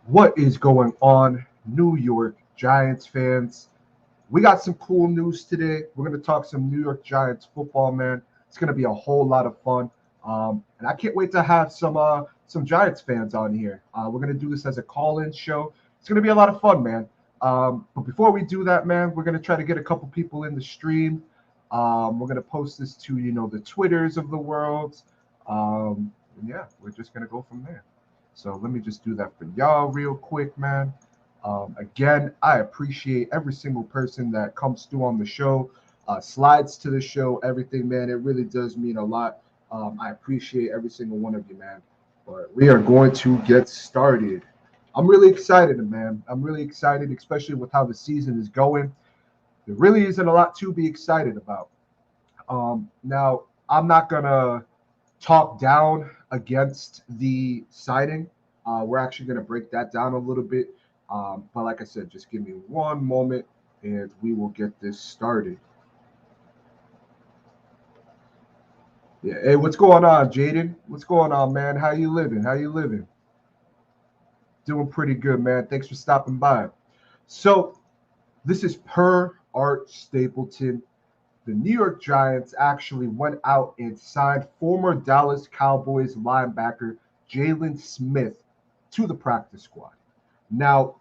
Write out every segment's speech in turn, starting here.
What is going on, New York Giants fans? We got some cool news today. We're going to talk some New York Giants football, man. It's going to be a whole lot of fun, and I can't wait to have some Giants fans on here. We're going to do this as a call-in show. It's going to be a lot of fun, man. But before we do that, man, we're going to try to get a couple people in the stream. We're going to post this to the Twitters of the world, and yeah, we're just going to go from there. So let me just do that for y'all real quick, man. Again, I appreciate every single person that comes through on the show, slides to the show, everything, man. It really does mean a lot. I appreciate every single one of you, man. But we are going to get started. I'm really excited, man. I'm really excited, especially with how the season is going. There really isn't a lot to be excited about. Now, I'm not going to talk down against the signing. We're actually going to break that down a little bit. But like I said, just give me one moment and we will get this started. Yeah. Hey, what's going on, Jaden? What's going on, man? How you living? How you living? Doing pretty good, man. Thanks for stopping by. So this is per Art Stapleton. The New York Giants actually went out and signed former Dallas Cowboys linebacker Jaylon Smith to the practice squad. Now,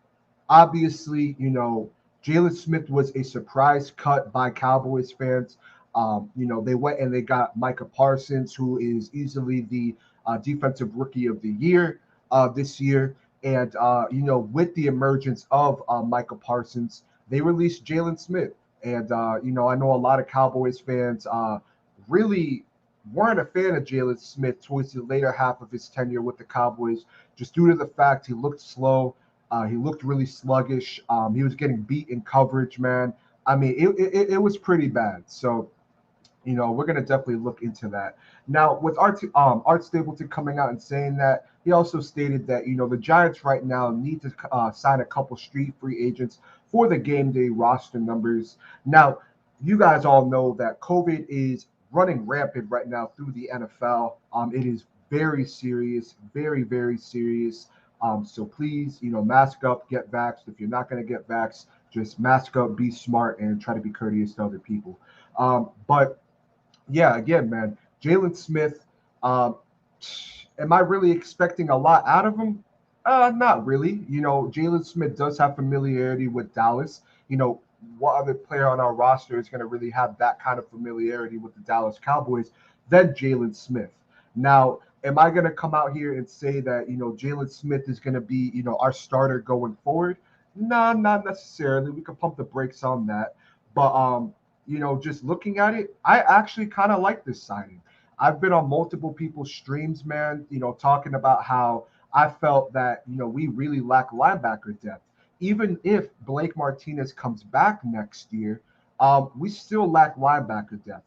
obviously, Jaylon Smith was a surprise cut by Cowboys fans. They went and they got Micah Parsons, who is easily the defensive rookie of the year this year. And, with the emergence of Micah Parsons, they released Jaylon Smith. And, I know a lot of Cowboys fans really weren't a fan of Jaylon Smith towards the later half of his tenure with the Cowboys, just due to the fact he looked slow. He looked really sluggish. He was getting beat in coverage, man. I mean, it was pretty bad. So, we're going to definitely look into that. Now, with Art Stapleton coming out and saying that, he also stated that, the Giants right now need to sign a couple street free agents for the game day roster numbers. Now, you guys all know that COVID is running rampant right now through the NFL. It is very serious, very, very serious. So please, mask up, get vaxxed. If you're not going to get vaxxed, just mask up, be smart, and try to be courteous to other people. But yeah, again, man, Jaylon Smith. Um, am I really expecting a lot out of him? Not really. Jaylon Smith does have familiarity with Dallas. What other player on our roster is going to really have that kind of familiarity with the Dallas Cowboys than Jaylon Smith? Now, am I going to come out here and say that, Jaylon Smith is going to be, our starter going forward? No, not necessarily. We can pump the brakes on that. But just looking at it, I actually kind of like this signing. I've been on multiple people's streams, man, talking about how I felt that, we really lack linebacker depth. Even if Blake Martinez comes back next year, we still lack linebacker depth.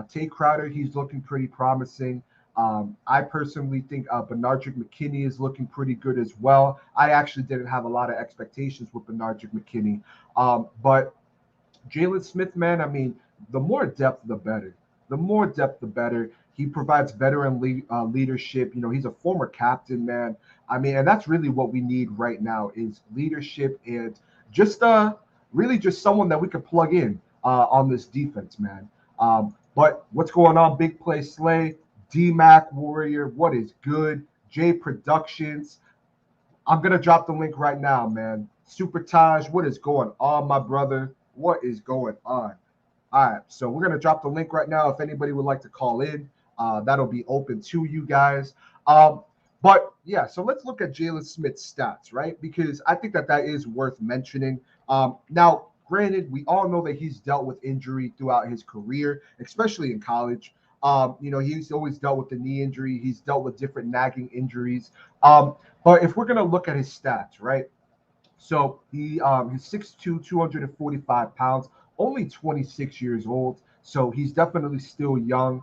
Tay Crowder, he's looking pretty promising. I personally think Bernardrick McKinney is looking pretty good as well. I actually didn't have a lot of expectations with Bernardrick McKinney. But Jaylon Smith, man, I mean, the more depth, the better. The more depth, the better. He provides veteran leadership. He's a former captain, man. I mean, and that's really what we need right now is leadership and just really just someone that we can plug in on this defense, man. But what's going on, Big Play Slay, D-Mac Warrior, what is good? J Productions. I'm gonna drop the link right now, man. Super Taj, what is going on, my brother? What is going on? All right, so we're gonna drop the link right now. If anybody would like to call in, that'll be open to you guys. But yeah, so let's look at Jaylon Smith's stats, right? Because I think that is worth mentioning. Now, granted, we all know that he's dealt with injury throughout his career, especially in college. He's always dealt with the knee injury. He's dealt with different nagging injuries. But if we're gonna look at his stats, right? So he's 6'2", 245 pounds, only 26 years old. So he's definitely still young.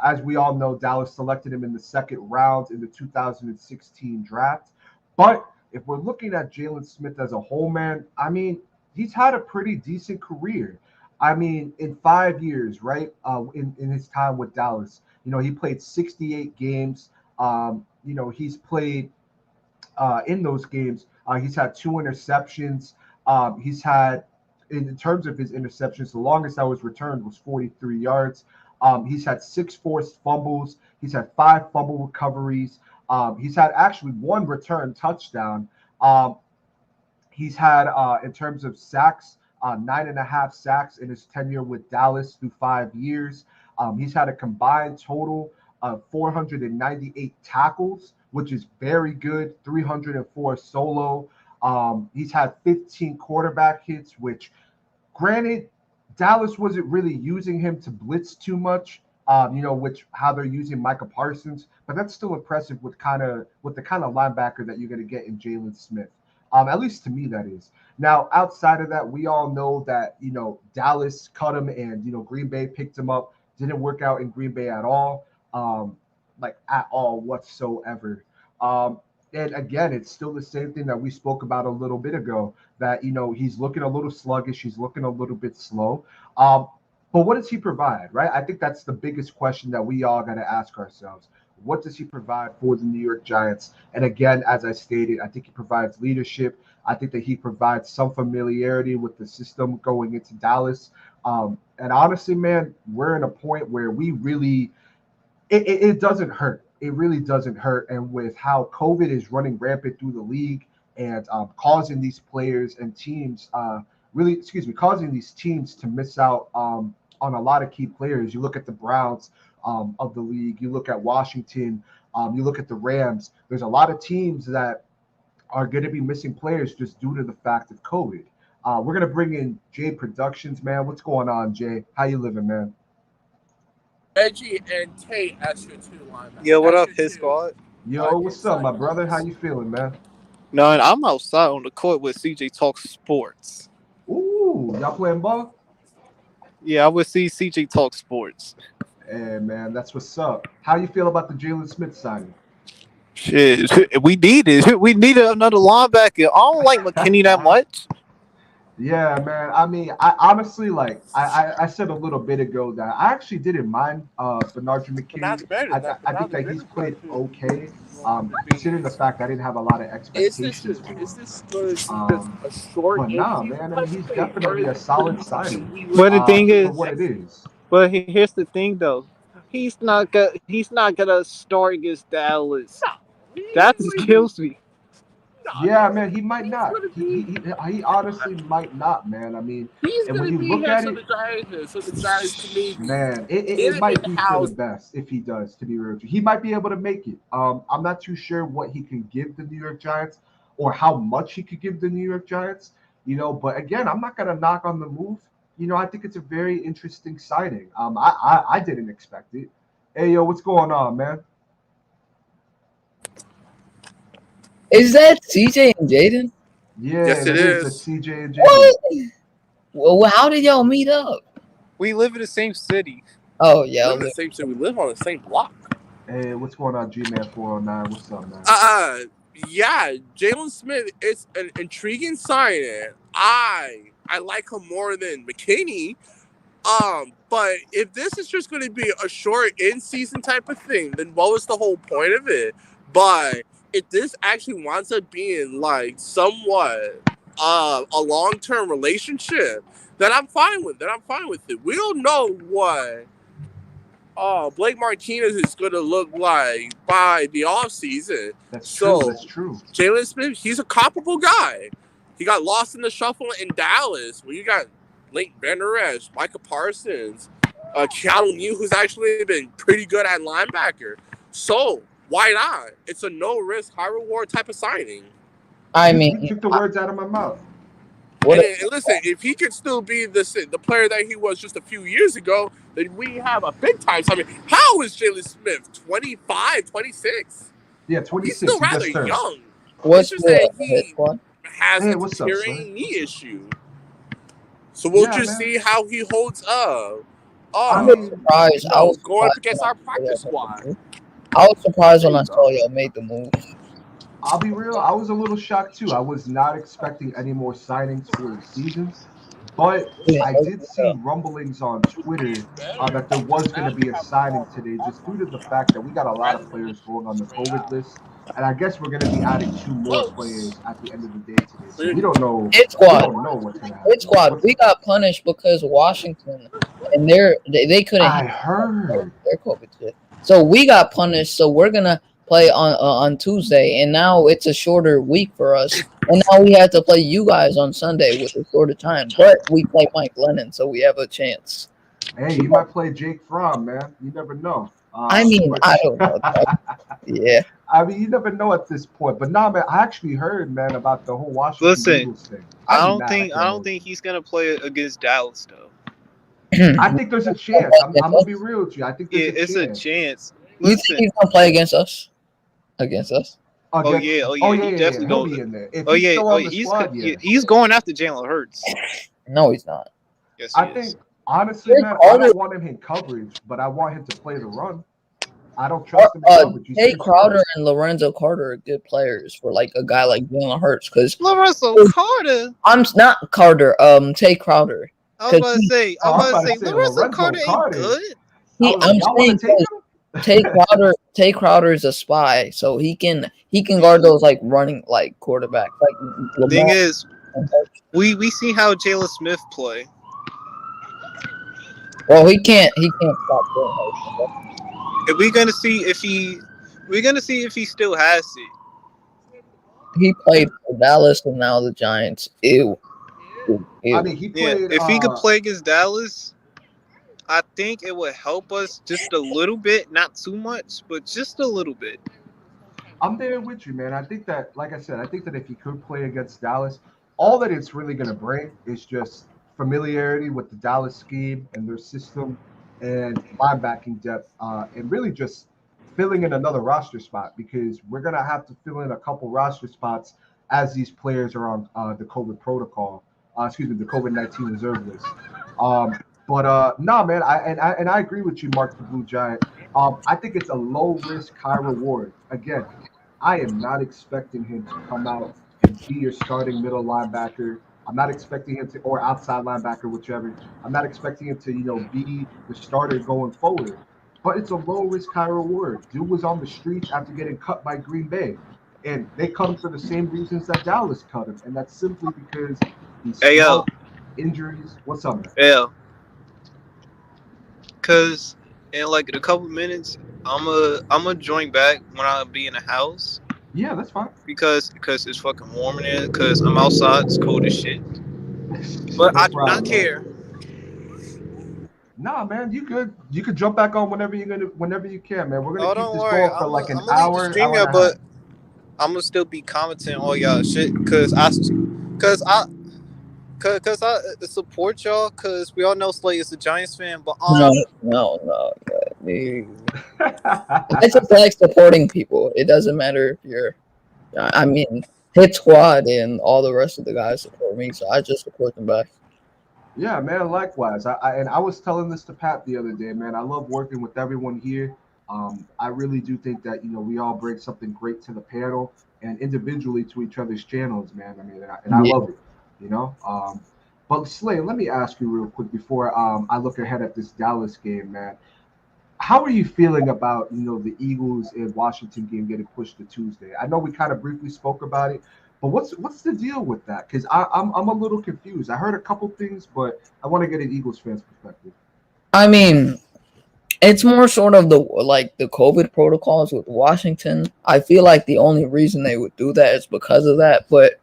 As we all know, Dallas selected him in the second round in the 2016 draft. But if we're looking at Jaylon Smith as a whole, man, I mean, he's had a pretty decent career. I mean, in 5 years, right, in his time with Dallas, he played 68 games. He's played in those games He's had 2 interceptions. He's had, in terms of his interceptions, the longest that was returned was 43 yards. He's had 6 forced fumbles. He's had 5 fumble recoveries. He's had actually 1 return touchdown. Um, he's had, in terms of sacks, 9.5 sacks in his tenure with Dallas through 5 years. He's had a combined total of 498 tackles, which is very good. 304 solo. He's had 15 quarterback hits, which, granted, Dallas wasn't really using him to blitz too much. Which how they're using Micah Parsons, but that's still impressive with the kind of linebacker that you're going to get in Jaylon Smith. At least to me, that is. Now, outside of that, we all know that Dallas cut him, and Green Bay picked him up. Didn't work out in Green Bay at all, like at all whatsoever. And again, it's still the same thing that we spoke about a little bit ago. That he's looking a little sluggish. He's looking a little bit slow. But what does he provide, right? I think that's the biggest question that we all got to ask ourselves. What does he provide for the New York Giants? And again, as I stated, I think he provides leadership. I think that he provides some familiarity with the system going into Dallas. And honestly, man, we're in a point where we really, it doesn't hurt. It really doesn't hurt. And with how COVID is running rampant through the league and causing these players and teams, causing these teams to miss out on a lot of key players. You look at the Browns of the league, you look at Washington, you look at the Rams. There's a lot of teams that are going to be missing players just due to the fact of COVID. We're going to bring in Jay Productions, man. What's going on, Jay? How you living, man? Reggie and Tate as your 2 linebackers. Yo, what up, his squad? Yo, what's up, my brother? How you feeling, man? No, and I'm outside on the court with CJ Talk Sports. Ooh, y'all playing ball? Yeah, I would see CJ Talk Sports. Hey, man, that's what's up. How you feel about the Jaylon Smith signing? Shit, we need it. We needed another linebacker. I don't like McKinney that much. Yeah, man. I mean, I honestly, I said a little bit ago that I actually didn't mind Bernard McKinney. I think that he's played okay, considering the fact I didn't have a lot of expectations for him. Is this good? A short But nah, man. I mean, he's definitely a solid signing. But the thing is, for what it is. But here's the thing, though. He's not gonna start against Dallas. That just kills me. Yeah, man, he might not. He honestly might not, man. I mean, he's and gonna when you be look here at so it, the Giants can make man, it might be for the best if he does. To be real, he might be able to make it. I'm not too sure what he can give the New York Giants or how much he could give the New York Giants. But again, I'm not gonna knock on the move. I think it's a very interesting signing. I didn't expect it. Hey, yo, what's going on, man? Is that CJ and Jaden? Yeah, yes, it is. That's CJ and Jaden. What? Well, how did y'all meet up? We live in the same city. Oh, yeah. We live in the same city. We live on the same block. Hey, what's going on, G-Man 409? What's up, man? Yeah, Jaylon Smith is an intriguing signing. I like him more than McKinney. But if this is just going to be a short in-season type of thing, then what was the whole point of it? But if this actually winds up being like somewhat a long-term relationship, then I'm fine with it. We don't know what Blake Martinez is going to look like by the offseason. That's true. Jaylon Smith, he's a comparable guy. He got lost in the shuffle in Dallas, where you got Link Van Esch, Micah Parsons, Keanu Neal, who's actually been pretty good at linebacker. So why not? It's a no-risk, high-reward type of signing. I mean, you took the words out of my mouth. And listen, if he could still be the player that he was just a few years ago, then we have a big-time signing. How is Jaylon Smith? 25, 26? Yeah, 26. He's still rather young. What's it's just that he squad? has a tearing knee issue. So we'll just see how he holds up. I'm surprised. I was going up against our practice squad. I was surprised when I saw y'all made the move. I'll be real. I was a little shocked too. I was not expecting any more signings for the season, but I did see rumblings on Twitter that there was going to be a signing today, just due to the fact that we got a lot of players going on the COVID list. And I guess we're going to be adding 2 more players at the end of the day today. So we don't know. Hit We squad. don't know what's going to Hit happen. squad. We got punished because Washington and they couldn't I handle heard. their COVID shit. So we got punished. So we're gonna play on Tuesday, and now it's a shorter week for us. And now we have to play you guys on Sunday with a shorter time. But we play Mike Lennon, so we have a chance. Hey, you might play Jake Fromm, man. You never know. I mean, I don't know. Yeah. I mean, you never know at this point. But nah, man, I actually heard, man, about the whole Washington Listen, Eagles thing. I don't think he's gonna play against Dallas though. I think there's a chance. I'm gonna be real with you. I think there's It's a chance. You think Listen. he's gonna play against us? Against us? Oh yeah, he definitely He'll going. be in there. If he's still on the squad, he's going after Jalen Hurts. No, he's not. Yes, I think honestly, man, I don't want him in coverage, but I want him to play the run. I don't trust him in coverage. Jay Crowder and Lorenzo Carter are good players for like a guy like Jalen Hurts. Because Lorenzo Carter. I'm not Carter. Tay Crowder. I was about to say. Lorenzo Carter ain't good. I'm saying Tay Crowder is a spy, so he can guard those like running like quarterbacks. Like thing is, we see how Jaylon Smith play. Well, he can't stop doing that. If we're gonna see if he still has it. He played for Dallas and now the Giants. Ew. I mean, he played. If he could play against Dallas, I think it would help us just a little bit, not too much, but just a little bit. I'm there with you, man. I think that, like I said, I think that if he could play against Dallas, all that it's really going to bring is just familiarity with the Dallas scheme and their system and linebacking depth, and really just filling in another roster spot because we're going to have to fill in a couple roster spots as these players are on the COVID protocol. The COVID-19 reserve list. Nah, man, I agree with you, Mark the Blue Giant. I think it's a low risk, high reward. Again, I am not expecting him to come out and be your starting middle linebacker. I'm not expecting him to, or outside linebacker, whichever. I'm not expecting him to, be the starter going forward. But it's a low risk, high reward. Dude was on the streets after getting cut by Green Bay. And they cut him for the same reasons that Dallas cut him. And that's simply because he's injuries. What's up, man? Yeah. Because in like a couple minutes, I'm a join back when I be in the house. Yeah, that's fine. Because it's fucking warm in there. Because I'm outside, it's cold as shit. But I do not care. Nah, man, you good. You could jump back on whenever you can, man. We're gonna keep this worry. going for like an I'm hour. But I'm gonna still be commenting all y'all shit because I support y'all because we all know Slay is a Giants fan. But no. I just like supporting people. It doesn't matter if you're. I mean, Hit Squad and all the rest of the guys support me, so I just support them back. Yeah, man. Likewise. I was telling this to Pat the other day, man. I love working with everyone here. I really do think that we all bring something great to the panel and individually to each other's channels, man. I mean, I love it. But Slay, let me ask you real quick before I look ahead at this Dallas game, man. How are you feeling about the Eagles and Washington game getting pushed to Tuesday? I know we kind of briefly spoke about it, but what's the deal with that? Because I'm a little confused. I heard a couple things, but I want to get an Eagles fan's perspective. I mean, it's more sort of the COVID protocols with Washington. I feel like the only reason they would do that is because of that. But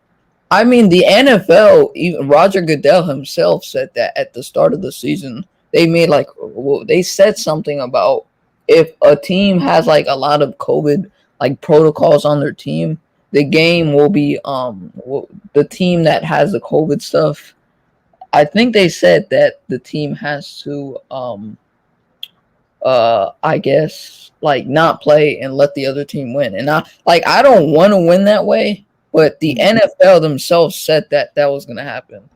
I mean, the NFL, even Roger Goodell himself said that at the start of the season, they said something about if a team has like a lot of COVID like protocols on their team, the game will be the team that has the COVID stuff. I think they said that the team has to I guess like not play and let the other team win. And I don't want to win that way, but the NFL themselves said that was going to happen.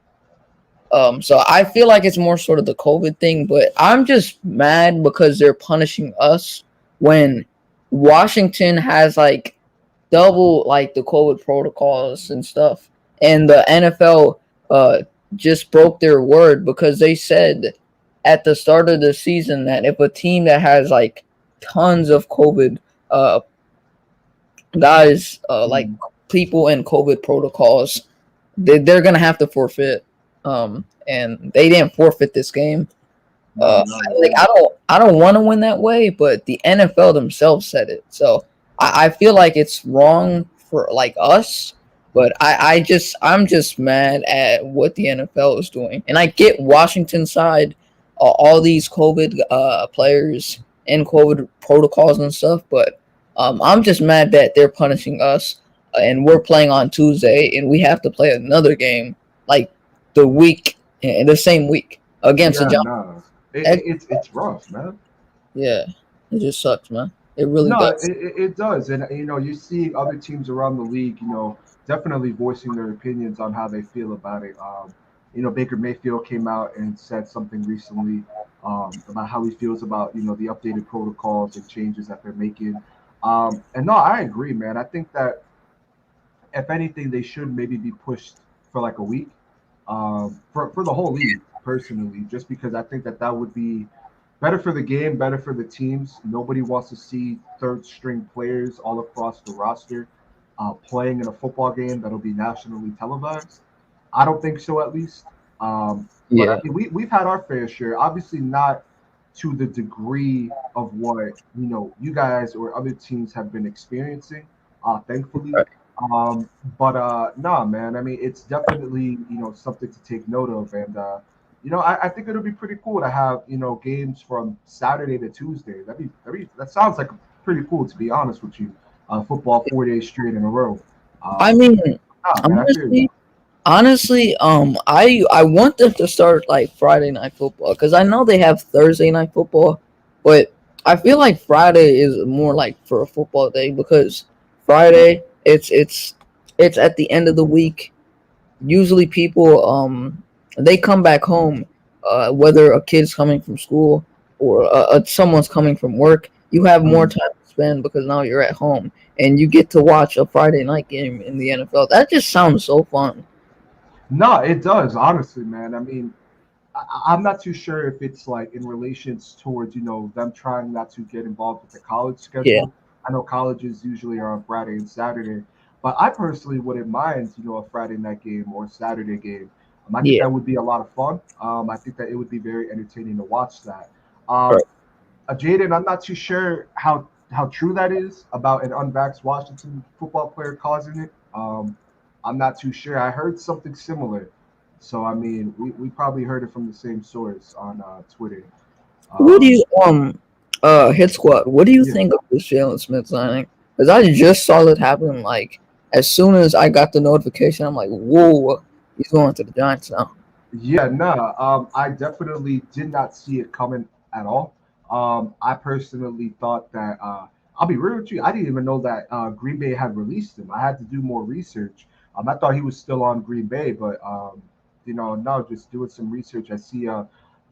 So I feel like it's more sort of the COVID thing, but I'm just mad because they're punishing us when Washington has like double like the COVID protocols and stuff. And the NFL just broke their word because they said at the start of the season that if a team that has like tons of COVID guys, like Mm. people in COVID protocols, they're gonna have to forfeit. And they didn't forfeit this game. No, not at Like all. I don't want to win that way, but the NFL themselves said it, so I feel like it's wrong for like us. But I'm just mad at what the NFL is doing, and I get Washington side, all these COVID players and COVID protocols and stuff, but I'm just mad that they're punishing us, and we're playing on Tuesday, and we have to play another game like the week in the same week against the Yeah, Giants. nah. It's rough, man. Yeah, it just sucks, man. It really No, does. it does, and you see other teams around the league, definitely voicing their opinions on how they feel about it. Baker Mayfield came out and said something recently about how he feels about the updated protocols and changes that they're making. And no, I agree, man. I think that if anything, they should maybe be pushed for like a week for the whole league, personally, just because I think that that would be better for the game, better for the teams. Nobody wants to see third string players all across the roster playing in a football game that'll be nationally televised. I don't think so, at least. But I Yeah, mean, we've had our fair share. Obviously, not to the degree of what you guys or other teams have been experiencing. Thankfully, right. but nah, man. I mean, it's definitely something to take note of, and I think it'll be pretty cool to have games from Saturday to Tuesday. That sounds like pretty cool, to be honest with you. Football 4 days straight in a row. I Um, mean, nah, man, I feel you. honestly, I want them to start like Friday night football because I know they have Thursday night football, but I feel like Friday is more like for a football day because Friday it's at the end of the week. Usually people they come back home, whether a kid's coming from school or someone's coming from work. You have more Mm. time to spend because now you're at home and you get to watch a Friday night game in the NFL. That just sounds so fun. No, it does, honestly, man. I mean, I'm not too sure if it's like in relations towards them trying not to get involved with the college Yeah, schedule. I know colleges usually are on Friday and Saturday, but I personally wouldn't mind a Friday night game or Saturday game. I think yeah, that would be a lot of fun. I think that it would be very entertaining to watch that. Um, right. Jaden, I'm not too sure how true that is about an unvaxxed Washington football player causing it. I'm not too sure. I heard something similar. So I mean, we probably heard it from the same source on Twitter. What do Um, you hit squad? What do you yeah, think of this Jaylon Smith signing? Because I just saw it happen. Like as soon as I got the notification, I'm like, whoa, he's going to the Giants now. yeah, nah. I definitely did not see it coming at all. I personally thought that I'll be real with you. I didn't even know that Green Bay had released him. I had to do more research. I thought he was still on Green Bay, but now just doing some research, I see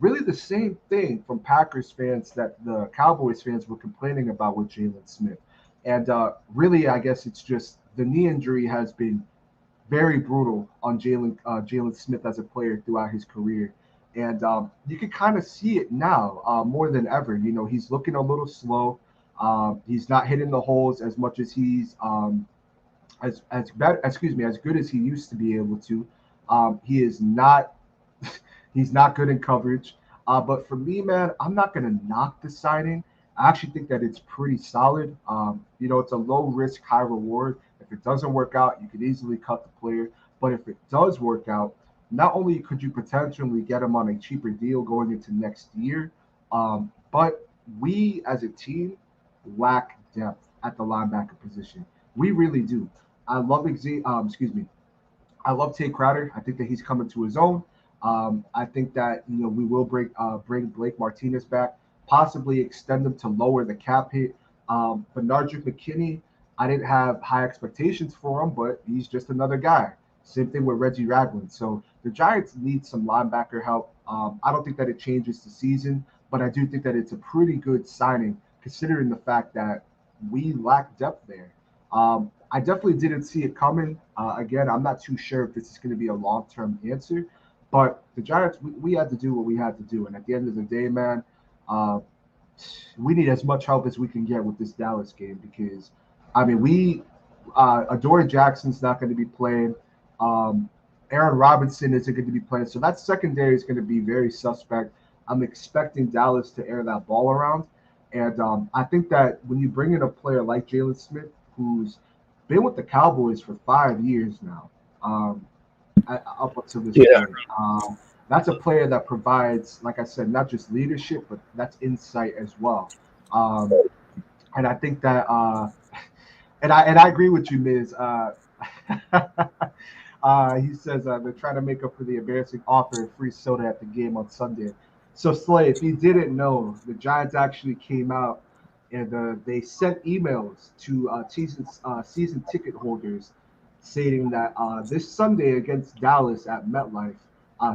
really the same thing from Packers fans that the Cowboys fans were complaining about with Jaylon Smith, and really, I guess it's just the knee injury has been very brutal on Jaylon Smith as a player throughout his career, and you can kind of see it now more than ever. He's looking a little slow. He's not hitting the holes as much as he's as bad, excuse me, as good as he used to be able to. He is not he's not good in coverage. But for me, man, I'm not gonna knock the signing. I actually think that it's pretty solid. It's a low risk, high reward. If it doesn't work out, you could easily cut the player. But if it does work out, not only could you potentially get him on a cheaper deal going into next year, but we as a team lack depth at the linebacker position. We really do. I love excuse me. I love Tate Crowder. I think that he's coming to his own. I think that we will bring Blake Martinez back, possibly extend him to lower the cap hit. Bernardrick McKinney, I didn't have high expectations for him, but he's just another guy. Same thing with Reggie Ragland. So the Giants need some linebacker help. I don't think that it changes the season, but I do think that it's a pretty good signing considering the fact that we lack depth there. I definitely didn't see it coming. Again, I'm not too sure if this is going to be a long term answer, but the Giants, we had to do what we had to do. And at the end of the day, man, uh, we need as much help as we can get with this Dallas game because, I mean, Adoree Jackson's not going to be playing. Um, Aaron Robinson isn't going to be playing. So that secondary is going to be very suspect. I'm expecting Dallas to air that ball around. And I think that when you bring in a player like Jaylon Smith, who's been with the Cowboys for 5 years now, um, up until this Yeah. point, that's a player that provides, like I said, not just leadership, but that's insight as well. Um, and I think that and I agree with you, Miz. He says they're trying to make up for the embarrassing offer of free soda at the game on Sunday. So Slay, if you didn't know, the Giants actually came out and they sent emails to season ticket holders stating that this Sunday against Dallas at Metlife,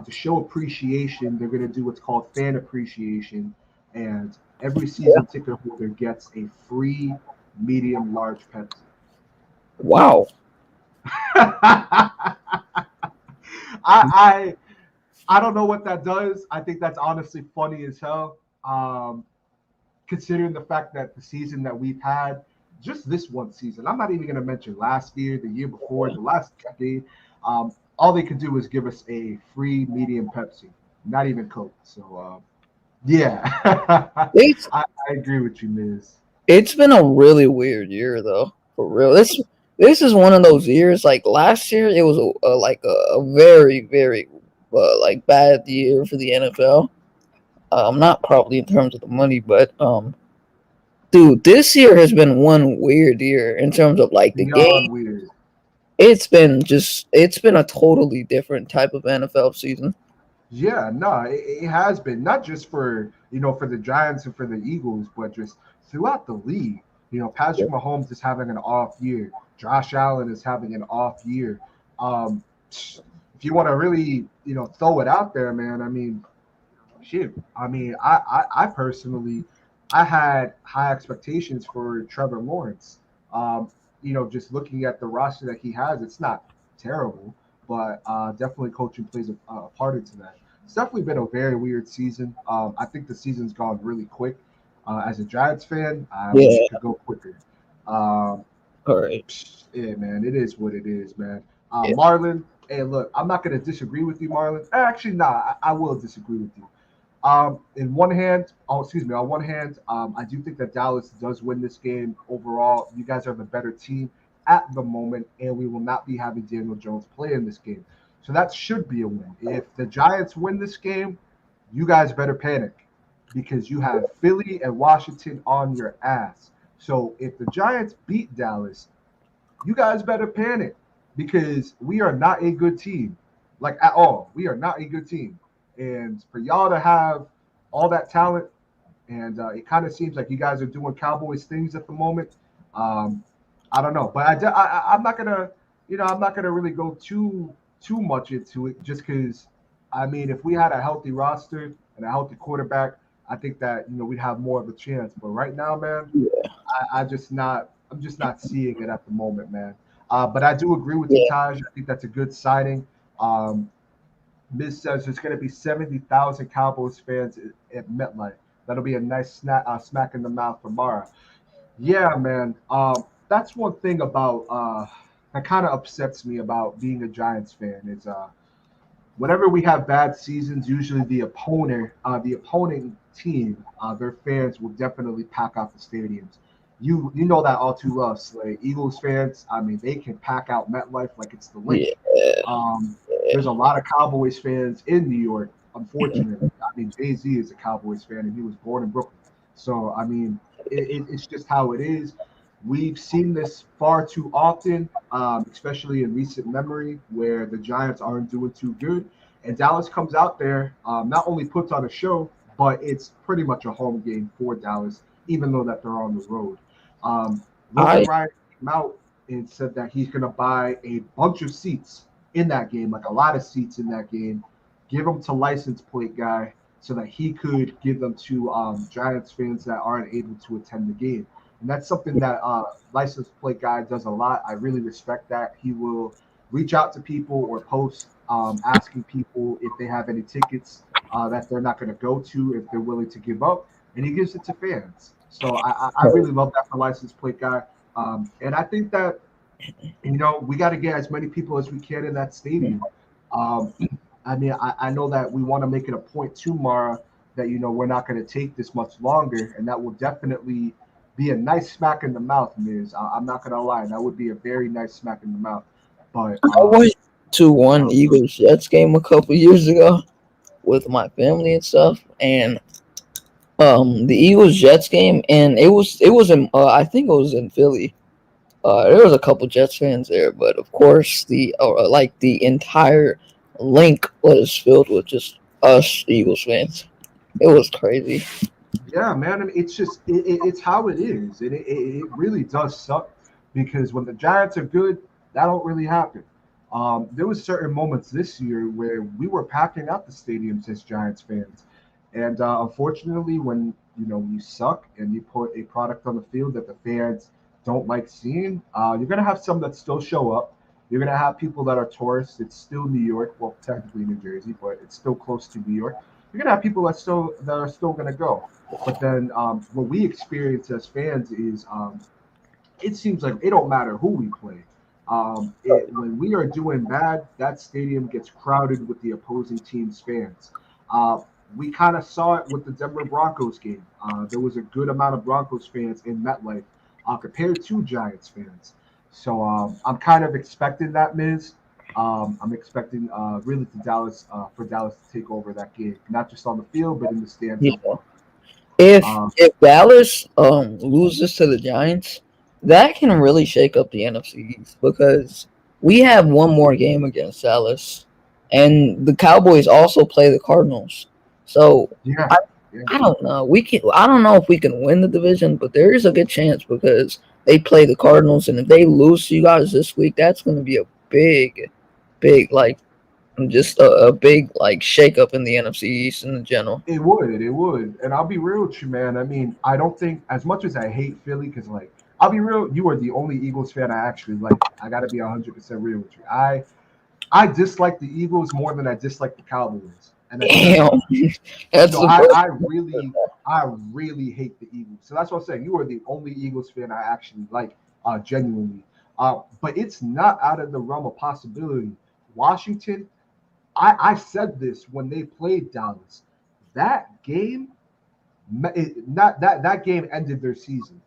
to show appreciation, they're going to do what's called fan appreciation, and every season ticket holder gets a free medium large Pepsi. Wow. I I don't know what that does. I think that's honestly funny as hell. Considering the fact that the season that we've had, just this one season, I'm not even going to mention last year, the year before, the last decade. All they could do is give us a free medium Pepsi, not even Coke. So yeah, It's I agree with you, Miz. it's been a really weird year though, for real. This is one of those years. Like last year, it was a very very like bad year for the NFL. Not probably in terms of the money, but dude, this year has been one weird year in terms of like the Beyond game. weird. It's been a totally different type of NFL season. Yeah, no, it has been not just for for the Giants and for the Eagles, but just throughout the league. Patrick Mahomes is having an off year. Josh Allen is having an off year. Um, if you want to really throw it out there, man, I mean, shoot, I mean, I personally, I had high expectations for Trevor Lawrence. Just looking at the roster that he has, it's not terrible, but definitely coaching plays a part into that. It's definitely been a very weird season. I think the season's gone really quick. As a Giants fan, I wish Yeah. it could go quicker. Um, All right. yeah, man, it is what it is, man. Yeah. Marlon, hey, look, I'm not going to disagree with you, Marlon. Actually, nah, I will disagree with you. On one hand, I do think that Dallas does win this game overall. You guys are the better team at the moment, and we will not be having Daniel Jones play in this game. So that should be a win. If the Giants win this game, you guys better panic because you have Philly and Washington on your ass. So if the Giants beat Dallas, you guys better panic because we are not a good team, like at all. We are not a good team, and for y'all to have all that talent, and it kind of seems like you guys are doing Cowboys things at the moment. Um, I don't know, but I'm not gonna, I'm not gonna really go too much into it, just because, I mean, if we had a healthy roster and a healthy quarterback, I think that we'd have more of a chance. But right now, man, I'm just not seeing it at the moment, man. But I do agree with you, Yeah. Taj. I think that's a good signing. Um, Miz says there's going to be 70,000 Cowboys fans at MetLife. That'll be a nice smack in the mouth for Mara. Yeah, man. That's one thing about that kind of upsets me about being a Giants fan is whenever we have bad seasons, usually the opponent team, their fans will definitely pack out the stadiums. You know that all too well, Slay. Eagles fans, I mean, they can pack out MetLife like it's the link. Yeah. There's a lot of Cowboys fans in New York, unfortunately. I mean, Jay-Z is a Cowboys fan, and he was born in Brooklyn. So, I mean, it's just how it is. We've seen this far too often, especially in recent memory, where the Giants aren't doing too good. And Dallas comes out there, not only puts on a show, but it's pretty much a home game for Dallas, even though that they're on the road. Logan I Ryan came out and said that he's going to buy a bunch of seats in that game, like a lot of seats in that game, give them to license plate guy so that he could give them to Giants fans that aren't able to attend the game. And that's something that license plate guy does a lot. I really respect that. He will reach out to people or post asking people if they have any tickets that they're not going to go to, if they're willing to give up, and he gives it to fans. So I really love that for license plate guy. And I think that We got to get as many people as we can in that stadium. Um, I know that we want to make it a point tomorrow that we're not going to take this much longer, and that will definitely be a nice smack in the mouth, Miz. I'm not going to lie, that would be a very nice smack in the mouth. But I went to one Eagles Jets game a couple years ago with my family and stuff, and the Eagles Jets game, and it was in I think it was in Philly. There was a couple Jets fans there, but of course the entire link was filled with just us Eagles fans. It was crazy. yeah, man, it's just it's how it is, and it really does suck because when the Giants are good, that don't really happen. There was certain moments this year where we were packing out the stadiums as Giants fans, and unfortunately, when you suck and you put a product on the field that the fans don't like seeing, you're gonna have some that still show up. You're gonna have people that are tourists. It's still New York, well, technically New Jersey, but it's still close to New York. You're gonna have people that are still gonna go. But then what we experience as fans is it seems like it don't matter who we play. When we are doing bad, that stadium gets crowded with the opposing team's fans. Uh, we kind of saw it with the Denver Broncos game. There was a good amount of Broncos fans in MetLife compared to Giants fans. So I'm kind of expecting that, Miz. I'm expecting really for Dallas to take over that game, not just on the field, but in the stands Yeah. as well. If Um, if Dallas loses to the Giants, that can really shake up the NFC East because we have one more game against Dallas, and the Cowboys also play the Cardinals. So yeah, I yeah. I don't know. We can I don't know if we can win the division, but there is a good chance because they play the Cardinals, and if they lose to you guys this week, that's going to be a big like just a big like shake up in the NFC East in general. It would. And I'll be real with you, man. I mean, I don't think, as much as I hate Philly, because, like, I'll be real, you are the only Eagles fan I actually like. I got to be 100% real with you. I dislike the Eagles more than I dislike the Cowboys. And that says Damn, something. that's No, the I, first. I really, I really hate the Eagles. So that's what I'm saying. You are the only Eagles fan I actually like, genuinely. But it's not out of the realm of possibility. Washington, I said this when they played Dallas. That game not that game ended their season.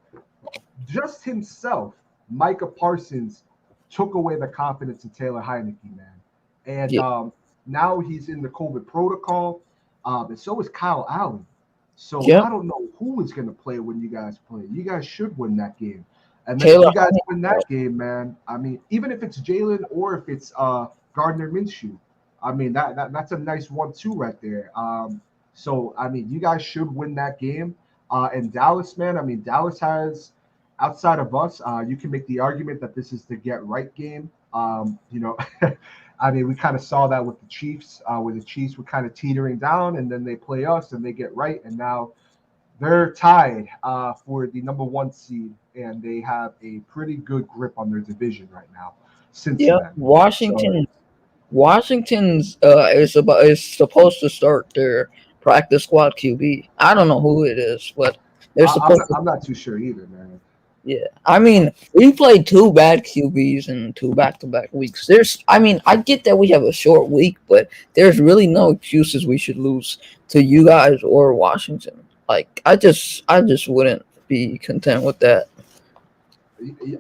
Just himself, Micah Parsons took away the confidence in Taylor Heineke, man. And Yeah, now he's in the COVID protocol, and so is Kyle Allen. So yeah. I don't know who is going to play when you guys play. You guys should win that game. And then if Taylor you guys win Heineke. that game, man, I mean, even if it's Jalen or if it's Gardner Minshew, I mean that's a nice 1-2 right there. So I mean, you guys should win that game. And Dallas, man, I mean, Dallas has outside of us, you can make the argument that this is the get right game. I mean, we kind of saw that with the Chiefs, where the Chiefs were kind of teetering down, and then they play us and they get right, and now they're tied for the number one seed, and they have a pretty good grip on their division right now. Since Yeah, then, so Washington's is supposed to start their practice squad QB. I don't know who it is, but they're I, I'm supposed not, to. I'm not too sure either, man. Yeah, I mean, we played two bad QBs in two back-to-back weeks. I mean, I get that we have a short week, but there's really no excuses we should lose to you guys or Washington. Like, I just wouldn't be content with that.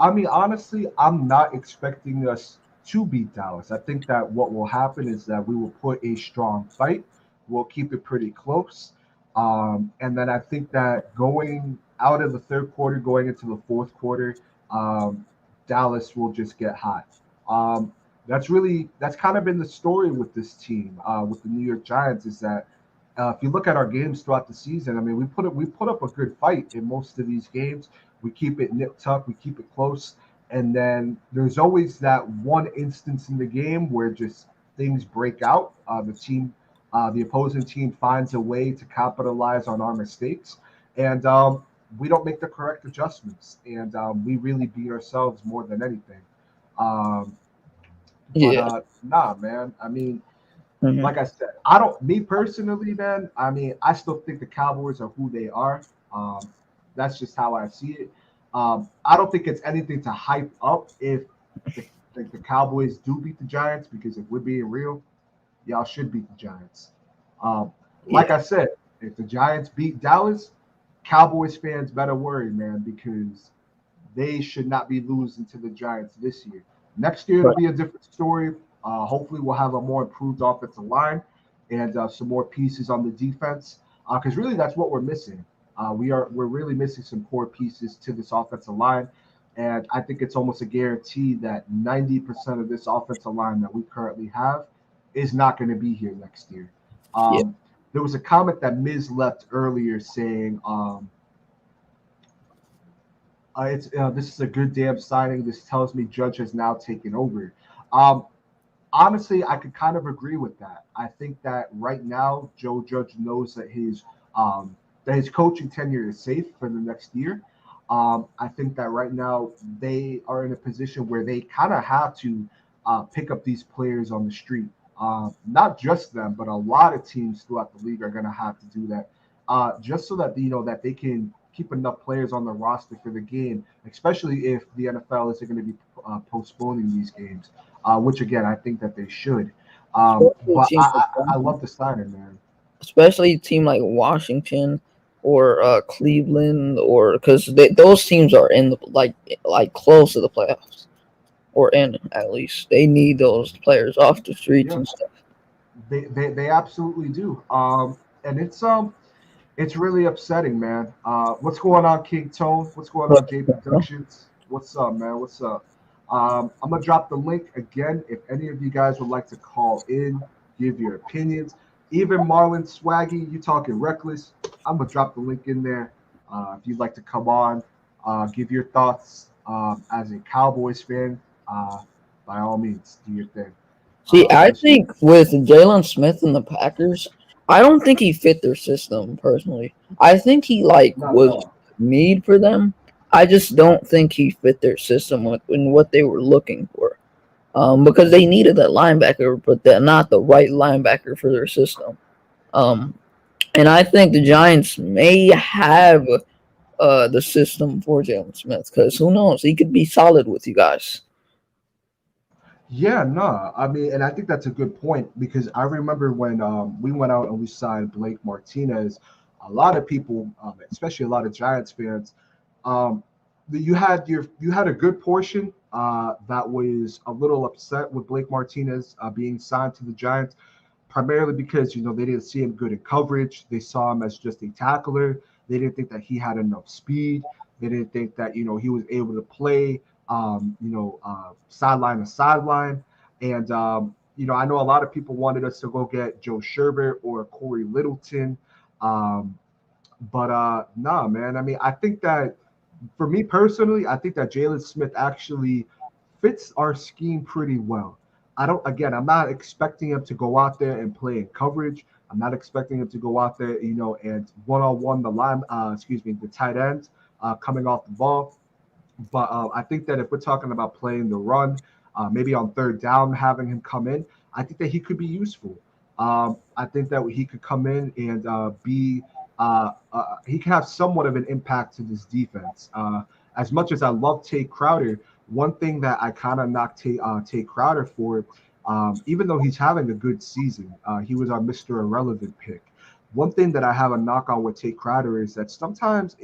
I mean, honestly, I'm not expecting us to beat Dallas. I think that what will happen is that we will put a strong fight. We'll keep it pretty close. And then I think that going out of the third quarter, going into the fourth quarter, um, Dallas will just get hot. Um, that's kind of been the story with this team, with the New York Giants, is that if you look at our games throughout the season, I mean, we put up a good fight in most of these games. We keep it nip tuck, we keep it close, and then there's always that one instance in the game where just things break out. The opposing team finds a way to capitalize on our mistakes, and we don't make the correct adjustments, and we really beat ourselves more than anything. Um, but Yeah. nah, man. I mean, Mhm. like I said, I don't. Me personally, man. I mean, I still think the Cowboys are who they are. That's just how I see it. I don't think it's anything to hype up if the Cowboys do beat the Giants, because if we're being real, y'all should beat the Giants. Like Yeah. I said, if the Giants beat Dallas, Cowboys fans better worry, man, because they should not be losing to the Giants this year. Next year it'll Right. be a different story. Hopefully we'll have a more improved offensive line and some more pieces on the defense, because really that's what we're missing. We're really missing some core pieces to this offensive line, and I think it's almost a guarantee that 90% of this offensive line that we currently have is not going to be here next year. Yeah. Um, there was a comment that Miz left earlier saying, it's this is a good damn signing. This tells me Judge has now taken over. Um, Honestly, I could kind of agree with that. I think that right now Joe Judge knows that his coaching tenure is safe for the next year. I think that right now they are in a position where they kind of have to pick up these players on the street. Not just them, but a lot of teams throughout the league are going to have to do that, just so that that they can keep enough players on the roster for the game, especially if the NFL isn't going to be postponing these games, which again I think that they should. Especially a But team like I love the signing, man. especially a team like Washington or Cleveland, or because those teams are in the like close to the playoffs, or in at least. They need those players off the streets Yeah, and stuff. they absolutely do. And it's really upsetting, man. What's going on, King Tone? What's going on, J Productions? What's up, man? What's up? I'm gonna drop the link again. If any of you guys would like to call in, give your opinions, even Marlon Swaggy, you talking reckless, I'm gonna drop the link in there. If you'd like to come on, give your thoughts as a Cowboys fan. By all means, do your thing. See, I This think with Jaylon Smith and the Packers, I don't think he fit their system personally. I think he Not at was all. made for them. I just don't think he fit their system in what they were looking for. Because they needed that linebacker, but they're not the right linebacker for their system. Um, and I think the Giants may have the system for Jaylon Smith, because who knows, he could be solid with you guys. Yeah, no, I mean, and I think that's a good point, because I remember when we went out and we signed Blake Martinez, a lot of people, especially a lot of Giants fans, um, you had a good portion that was a little upset with Blake Martinez being signed to the Giants, primarily because they didn't see him good in coverage. They saw him as just a tackler. They didn't think that he had enough speed. They didn't think that he was able to play sideline to sideline. And I know a lot of people wanted us to go get Joe Sherbert or Corey Littleton. Um, but nah, man. I mean, I think that for me personally, I think that Jaylon Smith actually fits our scheme pretty well. I'm not expecting him to go out there and play in coverage. I'm not expecting him to go out there, and one on one the tight end coming off the ball. But I think that if we're talking about playing the run, maybe on third down, having him come in, I think that he could be useful. I think that he could come in and he can have somewhat of an impact to this defense. As much as I love Tate Crowder, one thing that I kind of knocked Tate Crowder for, even though he's having a good season, he was our Mr. Irrelevant pick. One thing that I have a knock on with Tate Crowder is that sometimes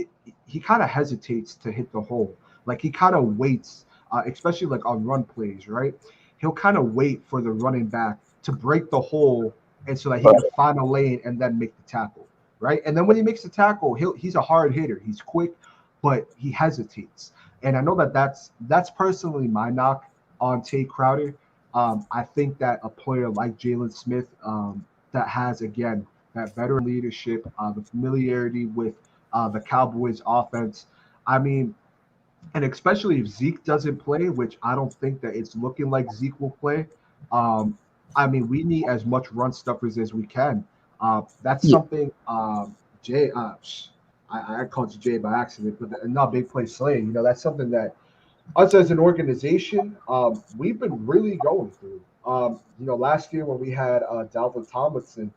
he kind of hesitates to hit the hole. Like he kind of waits, especially like on run plays, right? He'll kind of wait for the running back to break the hole, and so that he Right. can find a lane and then make the tackle, right? And then when he makes the tackle, he's a hard hitter. He's quick, but he hesitates. And I know that that's personally my knock on Tate Crowder. I think that a player like Jaylon Smith, that has again that veteran leadership, the familiarity with the Cowboys offense. I mean, and especially if Zeke doesn't play, which I don't think that it's looking like Zeke will play. Um, I mean, we need as much run stuffers as we can. That's Yeah. something Jay. I called you Jay by accident, but not big play Slay. That's something that us as an organization, we've been really going through. Last year when we had Dalvin Tomlinson,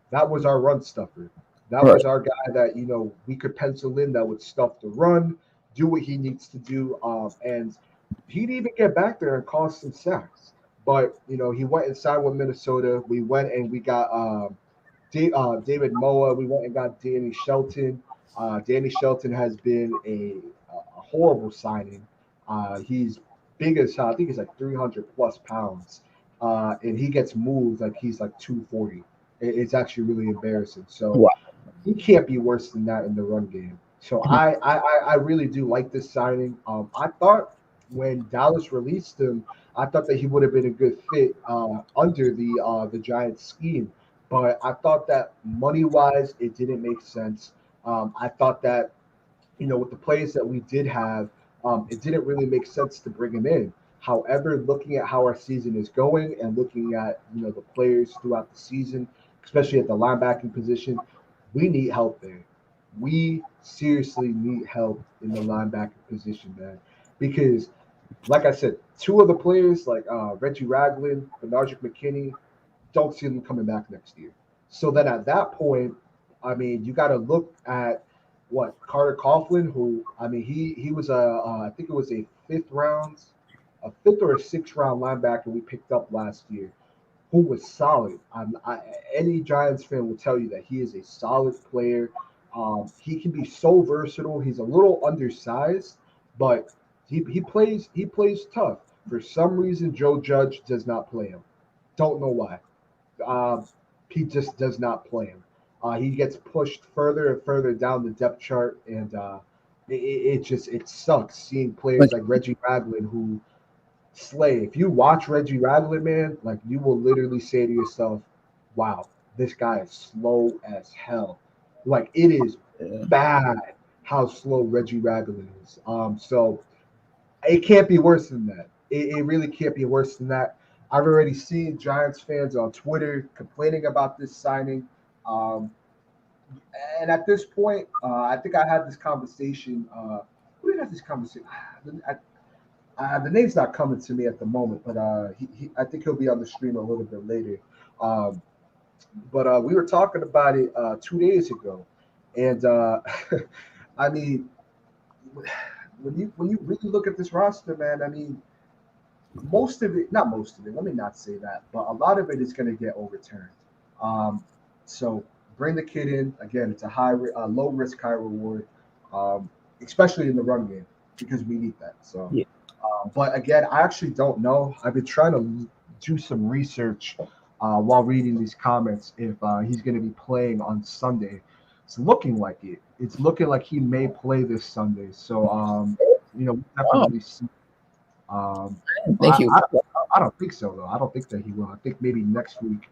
that was our run stuffer. That Right. was our guy that we could pencil in that would stuff the run, do what he needs to do, and He'd even get back there and cause some sacks. But he went inside with Minnesota. We went and we got David Moa. We went and got Danny Shelton. Danny Shelton has been a horrible signing. He's big as hell. I think he's like 300 plus pounds, and he gets moved like he's like 240. It's actually really embarrassing. So Wow. he can't be worse than that in the run game. So I really do like this signing. I thought when Dallas released him, I thought that he would have been a good fit under the Giants scheme. But I thought that money wise, it didn't make sense. I thought that with the players that we did have, it didn't really make sense to bring him in. However, looking at how our season is going and looking at the players throughout the season, especially at the linebacking position, we need help there. We seriously need help in the linebacking position, man. Because, like I said, two of the players, like Reggie Ragland, Benardrick McKinney, don't see them coming back next year. So then at that point, I mean, you got to look at what Carter Coughlin, who I mean, he was I think it was a fifth or a sixth round linebacker we picked up last year, who was solid. Any Giants fan will tell you that he is a solid player. He can be so versatile. He's a little undersized, but he plays tough. For some reason, Joe Judge does not play him. Don't know why. Uh, he just does not play him. He gets pushed further and further down the depth chart, and it sucks seeing players like Reggie Ragland who slay. If you watch Reggie Ragland, man, like you will literally say to yourself, "Wow, this guy is slow as hell." Like it is Yeah. bad how slow Reggie Ragland is. So it can't be worse than that. It really can't be worse than that. I've already seen Giants fans on Twitter complaining about this signing. Um, and at this point, I think I had this conversation. Who did I have this conversation? The name's not coming to me at the moment, but I think he'll be on the stream a little bit later. Um, but we were talking about it 2 days ago, and I mean, when you really look at this roster, man, I mean, most of it, not most of it, let me not say that, but a lot of it is going to get overturned. Um, so bring the kid in again. It's a low risk, high reward, um, especially in the run game because we need that. So, Yeah. but again, I actually don't know. I've been trying to do some research while reading these comments if he's going to be playing on Sunday. It's looking like it. It's looking like he may play this Sunday. So, we'll Wow. definitely see. I didn't think I, he I, was. I don't think so though. I don't think that he will. I think maybe next week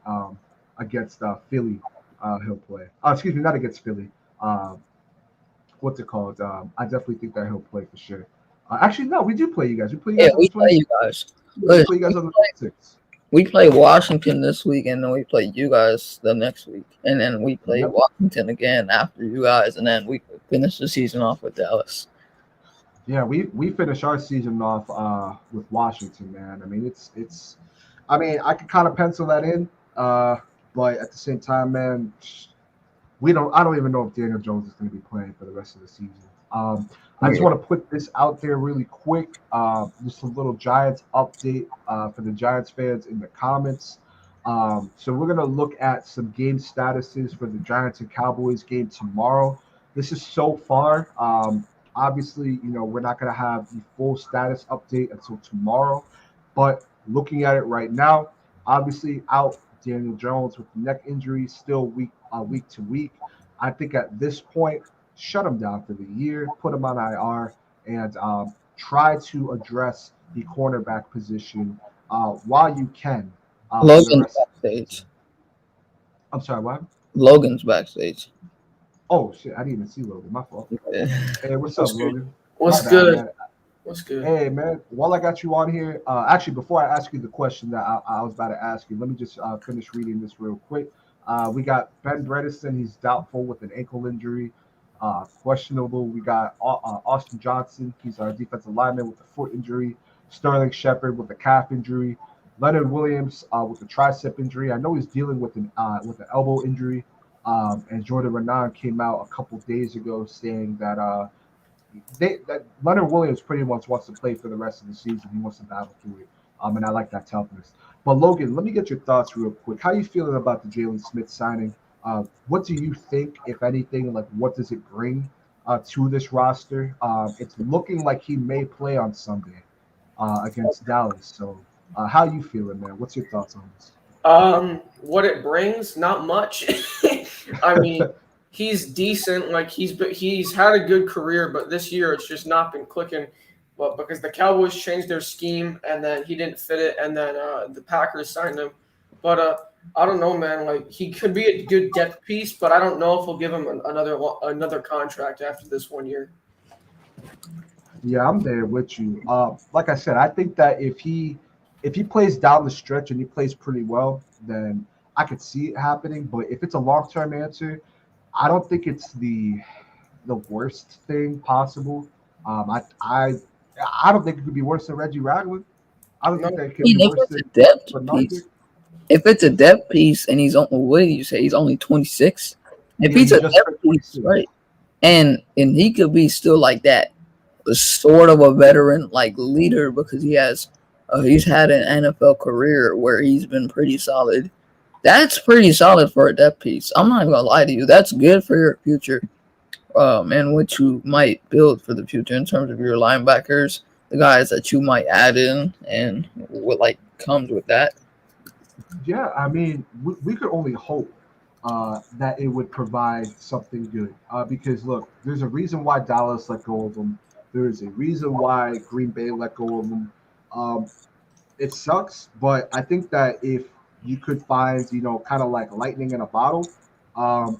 against Philly he'll play. Excuse me, not against Philly. Um, what's it called? I definitely think that he'll play for sure. Actually, no, we do play you guys. We play you Yeah, guys on we the play 26th. you guys. We Listen, play you guys on the 26th. we play Washington this week, and then we play you guys the next week, and then we play Yep. Washington again after you guys, and then we finish the season off with Dallas. Yeah, we finish our season off with Washington, man. I mean, it's. I mean, I could kind of pencil that in, but at the same time, man, we don't. I don't even know if Daniel Jones is going to be playing for the rest of the season. I just Yeah. want to put this out there really quick. Just a little Giants update for the Giants fans in the comments. So we're gonna look at some game statuses for the Giants and Cowboys game tomorrow. This is so far. Obviously, we're not gonna have the full status update until tomorrow, but looking at it right now, obviously out Daniel Jones with neck injury, still week to week. I think at this point, shut him down for the year, put him on IR, and try to address the cornerback position while you can for the Logan's rest of the backstage. season. I'm sorry, what? Logan's backstage. Oh shit, I didn't even see Logan. My fault. Yeah. Hey, what's up, What's good? Logan? What's My bad, good? man. What's good? Hey, man. While I got you on here, actually, before I ask you the question that I was about to ask you, let me just finish reading this real quick. We got Ben Bredesen. He's doubtful with an ankle injury. Questionable. We got Austin Johnson. He's our defensive lineman with a foot injury. Sterling Shepard with a calf injury. Leonard Williams with a tricep injury. I know he's dealing with an elbow injury. And Jordan Renan came out a couple days ago saying that Leonard Williams pretty much wants to play for the rest of the season. He wants to battle through it. And I like that toughness. But Logan, let me get your thoughts real quick. How you feeling about the Jaylon Smith signing? What do you think, if anything, like what does it bring to this roster? It's looking like he may play on Sunday against Dallas. So, how you feeling, man? What's your thoughts on this? What it brings, not much. I mean, he's decent. Like he's had a good career, but this year it's just not been clicking. Well, because the Cowboys changed their scheme and then he didn't fit it, and then the Packers signed him. But I don't know, man. Like he could be a good depth piece, but I don't know if we'll give him another contract after this 1 year. Yeah, I'm there with you. Like I said, I think that if he plays down the stretch and he plays pretty well, then I could see it happening. But if it's a long term answer, I don't think it's the worst thing possible. I don't think it could be worse than Reggie Ragland. I don't No, think that I could be mean, if worse it's a than depth Bernard. piece, if it's a depth piece, and he's on, what did you say? He's only 26. If Yeah, he's he a just depth turned piece, 26. right? And he could be still like that, sort of a veteran like leader because he's had an NFL career where he's been pretty solid. That's pretty solid for a depth piece. I'm not gonna lie to you. That's good for your future, and what you might build for the future in terms of your linebackers, the guys that you might add in, and what like comes with that. Yeah, I mean, we could only hope that it would provide something good. Because look, there's a reason why Dallas let go of him. There is a reason why Green Bay let go of him. Um, it sucks, but I think that if you could find, kind of like lightning in a bottle, um,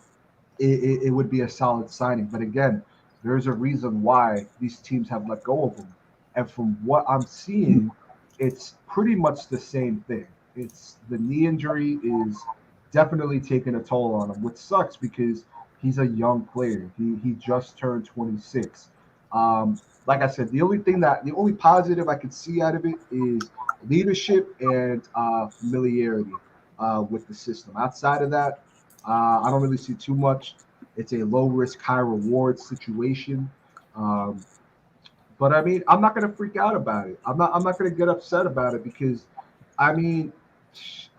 it would be a solid signing. But again, there's a reason why these teams have let go of him. And from what I'm seeing, it's pretty much the same thing. It's the knee injury is definitely taking a toll on him, which sucks because he's a young player. He just turned 26. Like I said, the only positive I could see out of it is leadership and familiarity with the system. Outside of that, I don't really see too much. It's a low risk, high reward situation. Um, but I mean, I'm not gonna freak out about it. I'm not gonna get upset about it because, I mean,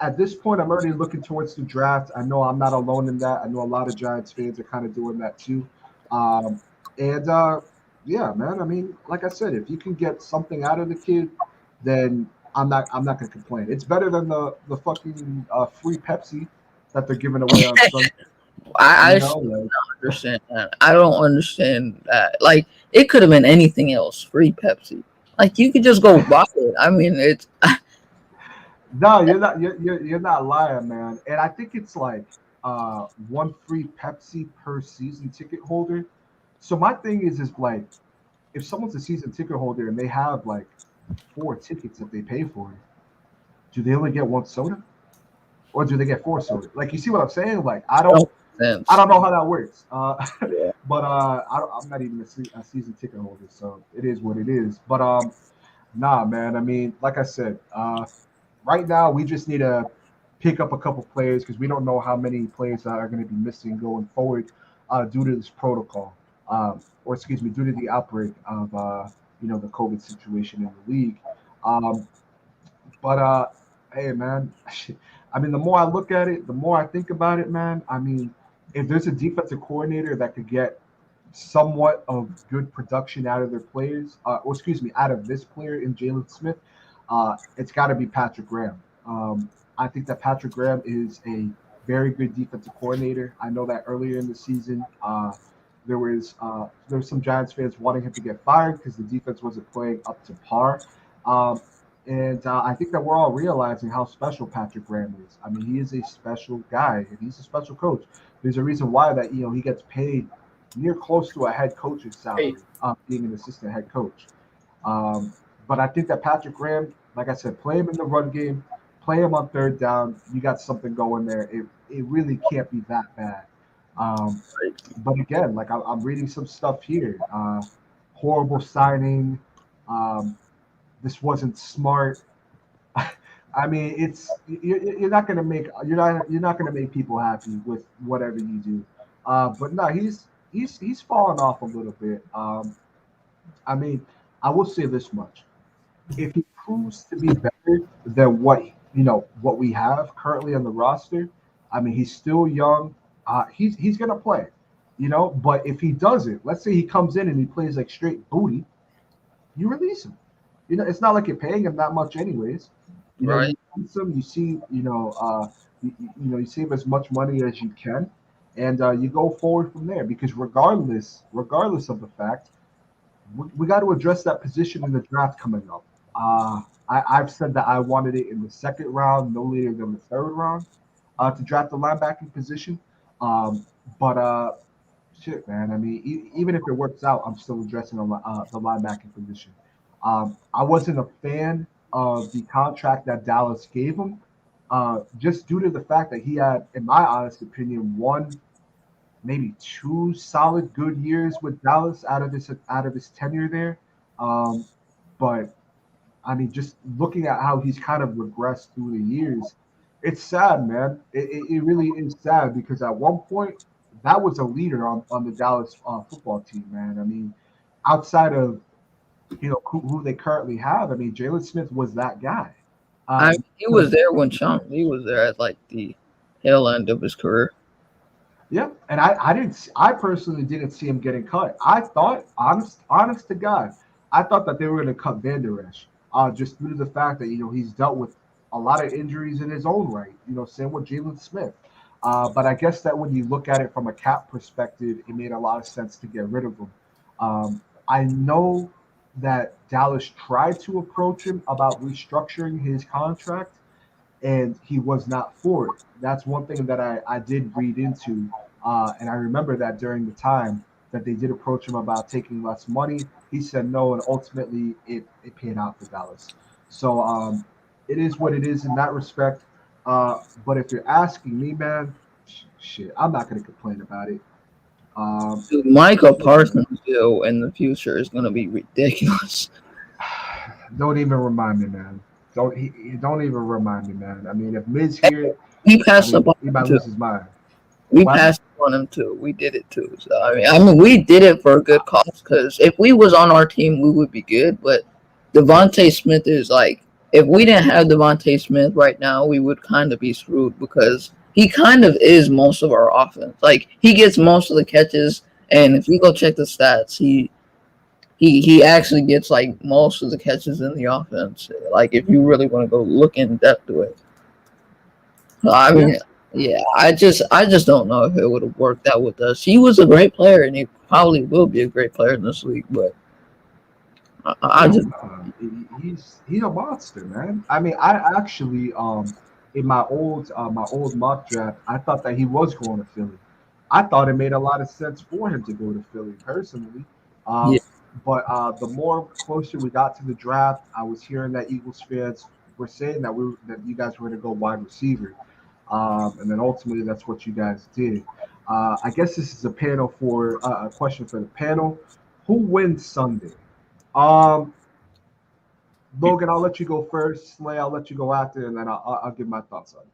at this point, I'm already looking towards the draft. I know I'm not alone in that. I know a lot of Giants fans are kind of doing that too. Um, and yeah, man. I mean, like I said, if you can get something out of the kid, then I'm not gonna complain. It's better than the fucking free Pepsi that they're giving away on Sunday. I Like, understand that. I don't understand that. Like it could have been anything else. Free Pepsi. Like you could just go buy it. I mean, it's no, you're not. You're not lying, man. And I think it's like one free Pepsi per season ticket holder. So my thing is like, if someone's a season ticket holder and they have like four tickets that they pay for, do they only get one soda, or do they get four soda? Like, you see what I'm saying? Like, I don't. no I sense. don't know how that works. Yeah. But I'm not even a season ticket holder, so it is what it is. But nah, man. I mean, like I said, right now we just need to pick up a couple players because we don't know how many players are going to be missing going forward due to this protocol, or excuse me, due to the outbreak of the COVID situation in the league. Um, but hey, man, I mean, the more I look at it, the more I think about it, man. I mean, if there's a defensive coordinator that could get somewhat of good production out of their players, or excuse me, out of this player in Jaylon Smith, it's got to be Patrick Graham. I think that Patrick Graham is a very good defensive coordinator. I know that earlier in the season, there was some Giants fans wanting him to get fired because the defense wasn't playing up to par. Um, and I think that we're all realizing how special Patrick Graham is. I mean, he is a special guy and he's a special coach. There's a reason why that he gets paid near close to a head coach's Hey, salary, being an assistant head coach. Um, but I think that Patrick Graham, like I said, play him in the run game, play him on third down. You got something going there. It really can't be that bad. Um, but again, like I'm reading some stuff here. Horrible signing. Um, this wasn't smart. I mean, you're not gonna make you're not gonna make people happy with whatever you do. But no, he's fallen off a little bit. I mean, I will say this much: if he proves to be better than what we have currently on the roster, I mean, he's still young. He's gonna play, But if he doesn't, let's say he comes in and he plays like straight booty, you release him. It's not like you're paying him that much anyways. Right. You release him, you see, you save as much money as you can, and you go forward from there. Because regardless of the fact, we got to address that position in the draft coming up. I've said that I wanted it in the second round, no later than the third round, to draft the linebacking position. Um, but shit, man. I mean, even if it works out, I'm still addressing the linebacking position. I wasn't a fan of the contract that Dallas gave him, just due to the fact that he had, in my honest opinion, maybe two solid good years with Dallas out of his tenure there. Um, but I mean, just looking at how he's kind of regressed through the years, it's sad, man. It really is sad because at one point that was a leader on the Dallas football team, man. I mean, outside of who they currently have, I mean, Jaylon Smith was that guy. I Uh, mean, he was there when Sean Lee was there at like the tail end of his career. Yeah, and I personally didn't see him getting cut. I thought, honest to God, I thought that they were going to cut Van Der Esch, just due to the fact that he's dealt with a lot of injuries in his own right. Same with Jaylon Smith. But I guess that when you look at it from a cap perspective, it made a lot of sense to get rid of him. I know that Dallas tried to approach him about restructuring his contract, and he was not for it. That's one thing that I did read into, and I remember that during the time that they did approach him about taking less money, he said no, and ultimately it paid out for Dallas. So it is what it is in that respect. But if you're asking me, man, shit, I'm not gonna complain about it. Um, Dude, Micah Parsons deal in the future is going to be ridiculous. don't even remind me, man. Don't even remind me, man. I mean, if Miz here, We I passed up mean, on he him might too. lose his mind. We What? passed up on him too. We did it too. So I mean, we did it for a good cause. Because if we was on our team, we would be good. But Devontae Smith is like, if we didn't have Devontae Smith right now, we would kind of be screwed because he kind of is most of our offense. Like he gets most of the catches, and if you go check the stats, he actually gets like most of the catches in the offense. Like if you really want to go look in depth to it. I Yeah. mean, yeah, I just don't know if it would have worked out with us. He was a great player, and he probably will be a great player in this league. But I Yeah, just he's a monster, man. I mean, I actually in my old mock draft, I thought that he was going to Philly. I thought it made a lot of sense for him to go to Philly personally. yeah, Um, but the more closer we got to the draft, I was hearing that Eagles fans were saying that you guys were going to go wide receiver, and then ultimately that's what you guys did. I guess this is a question for the panel. Who wins Sunday? Um, Logan, I'll let you go first. Slay, I'll let you go after, and then I'll give my thoughts on it.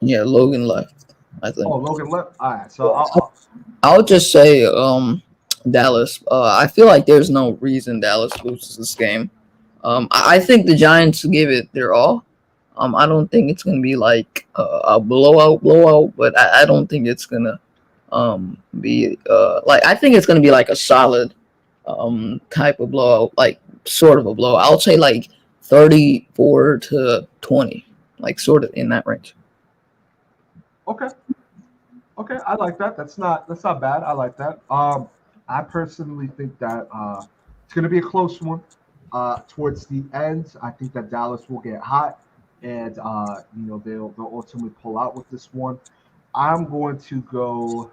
yeah. Logan left, I Oh, think. Logan left. All right, so I'll I'll just say Dallas. I feel like there's no reason Dallas loses this game. I think the Giants give it their all. I don't think it's gonna be like a blowout, but I don't think it's gonna be like I think it's gonna be like a solid type of blowout, like sort of a blowout. I'll say like 34-20, like sort of in that range. okay. Okay, I like that. That's not bad. I like that. I personally think that it's going to be a close one. Towards the end, I think that Dallas will get hot, and they'll ultimately pull out with this one. I'm going to go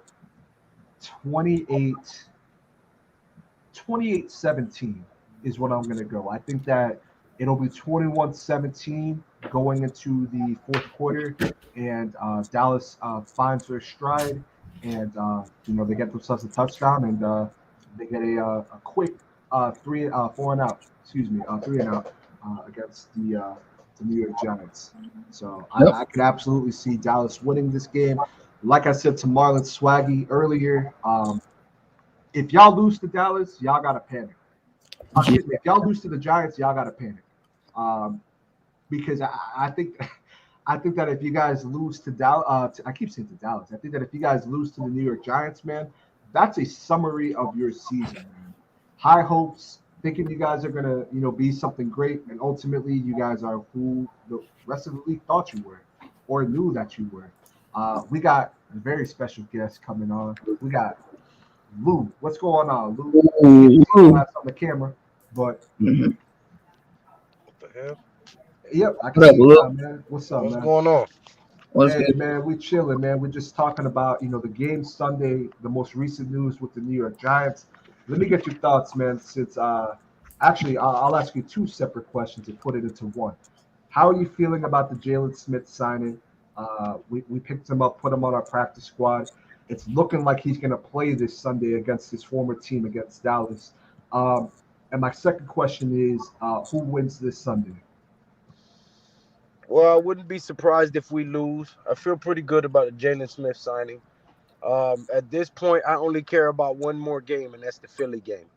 28 28-17 is what I'm going to go. I think that it'll be 21-17 going into the fourth quarter, and Dallas finds their stride, and they get themselves a touchdown, and they get a quick 4 and out. Excuse me, 3 and out against the New York Giants. So Yep. I could absolutely see Dallas winning this game. Like I said to Marlon Swaggy earlier, if y'all lose to Dallas, y'all gotta panic. Excuse me. If y'all lose to the Giants, y'all gotta panic. Um, because I think I think that if you guys lose to Dallas, I keep saying to Dallas. I think that if you guys lose to the New York Giants, man, that's a summary of your season, man. High hopes, thinking you guys are gonna, be something great, and ultimately you guys are who the rest of the league thought you were, or knew that you were. We got a very special guest coming on. We got Lou. What's going on, Lou? You don't have on the camera, but Mhm. What the hell? yep, I can What up, see you Lou? now, man. What's up, What's man? going on? What's Hey good? man, we chilling, man. We're just talking about the game Sunday, the most recent news with the New York Giants. Let me get your thoughts, man. Since actually, I'll ask you two separate questions and put it into one. How are you feeling about the Jaylon Smith signing? We picked him up, put him on our practice squad. It's looking like he's going to play this Sunday against his former team against Dallas. Um, and my second question is, who wins this Sunday? Well, I wouldn't be surprised if we lose. I feel pretty good about the Jaylon Smith signing. At this point, I only care about one more game, and that's the Philly game.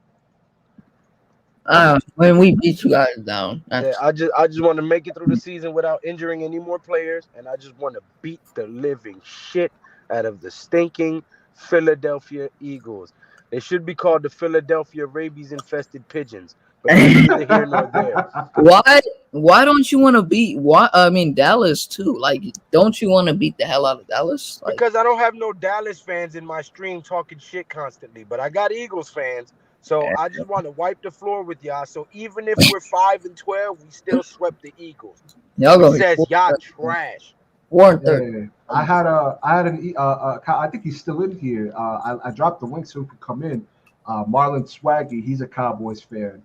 When we beat you guys down, Yeah, that's I just want to make it through the season without injuring any more players, and I just want to beat the living shit out of the stinking Philadelphia Eagles. They should be called the Philadelphia rabies infested pigeons, but that's neither here nor there. why. Why don't you want to beat? Why? I mean, Dallas too. Like, don't you want to beat the hell out of Dallas? Like, Because I don't have no Dallas fans in my stream talking shit constantly, but I got Eagles fans. So I just want to wipe the floor with y'all. So even if we're 5-12, we still swept the Eagles, y'all which gonna be says y'all trash. 4-30. Yeah, I think he's still in here. I dropped the link so he could come in. Marlon Swaggy, he's a Cowboys fan.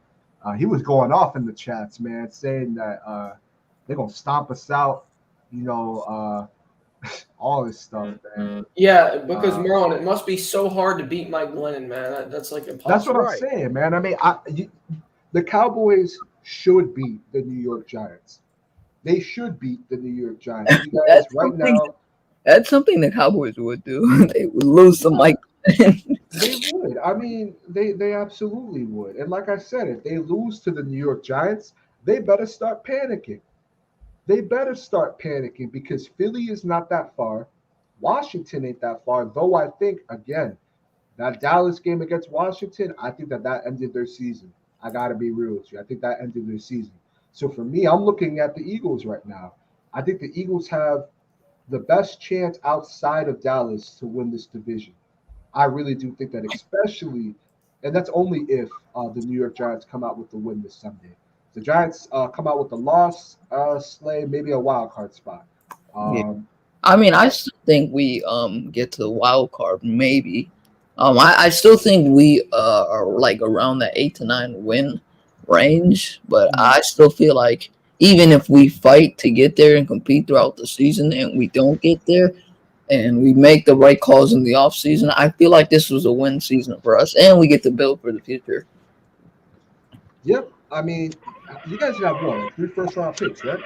He was going off in the chats, man, saying that they're gonna stomp us out. You know, all this stuff, man. Yeah, because Uh, Marlon, it must be so hard to beat Mike Glennon, man. That's like that's what impossible. I'm Right. saying, man. I mean, the Cowboys should beat the New York Giants. They should beat the New York Giants. You guys, That's right something. now, That's something the Cowboys would do. They would lose to Mike. they would. I mean, they absolutely would. And like I said, if they lose to the New York Giants, they better start panicking. They better start panicking because Philly is not that far. Washington ain't that far. Though I think again that Dallas game against Washington, I think that ended their season. I got to be real with you. I think that ended their season. So for me, I'm looking at the Eagles right now. I think the Eagles have the best chance outside of Dallas to win this division. I really do think that, especially, and that's only if the New York Giants come out with the win this Sunday. If the Giants come out with the loss, Slay, maybe a wild card spot. Yeah. Um, I mean, I still think we get to the wild card maybe. I still think we are like around the 8 to 9 win range, but I still feel like even if we fight to get there and compete throughout the season and we don't get there and we make the right calls in the off season, I feel like this was a win season for us and we get to build for the future. yep. I mean, you guys have what, like 3 first round picks, right?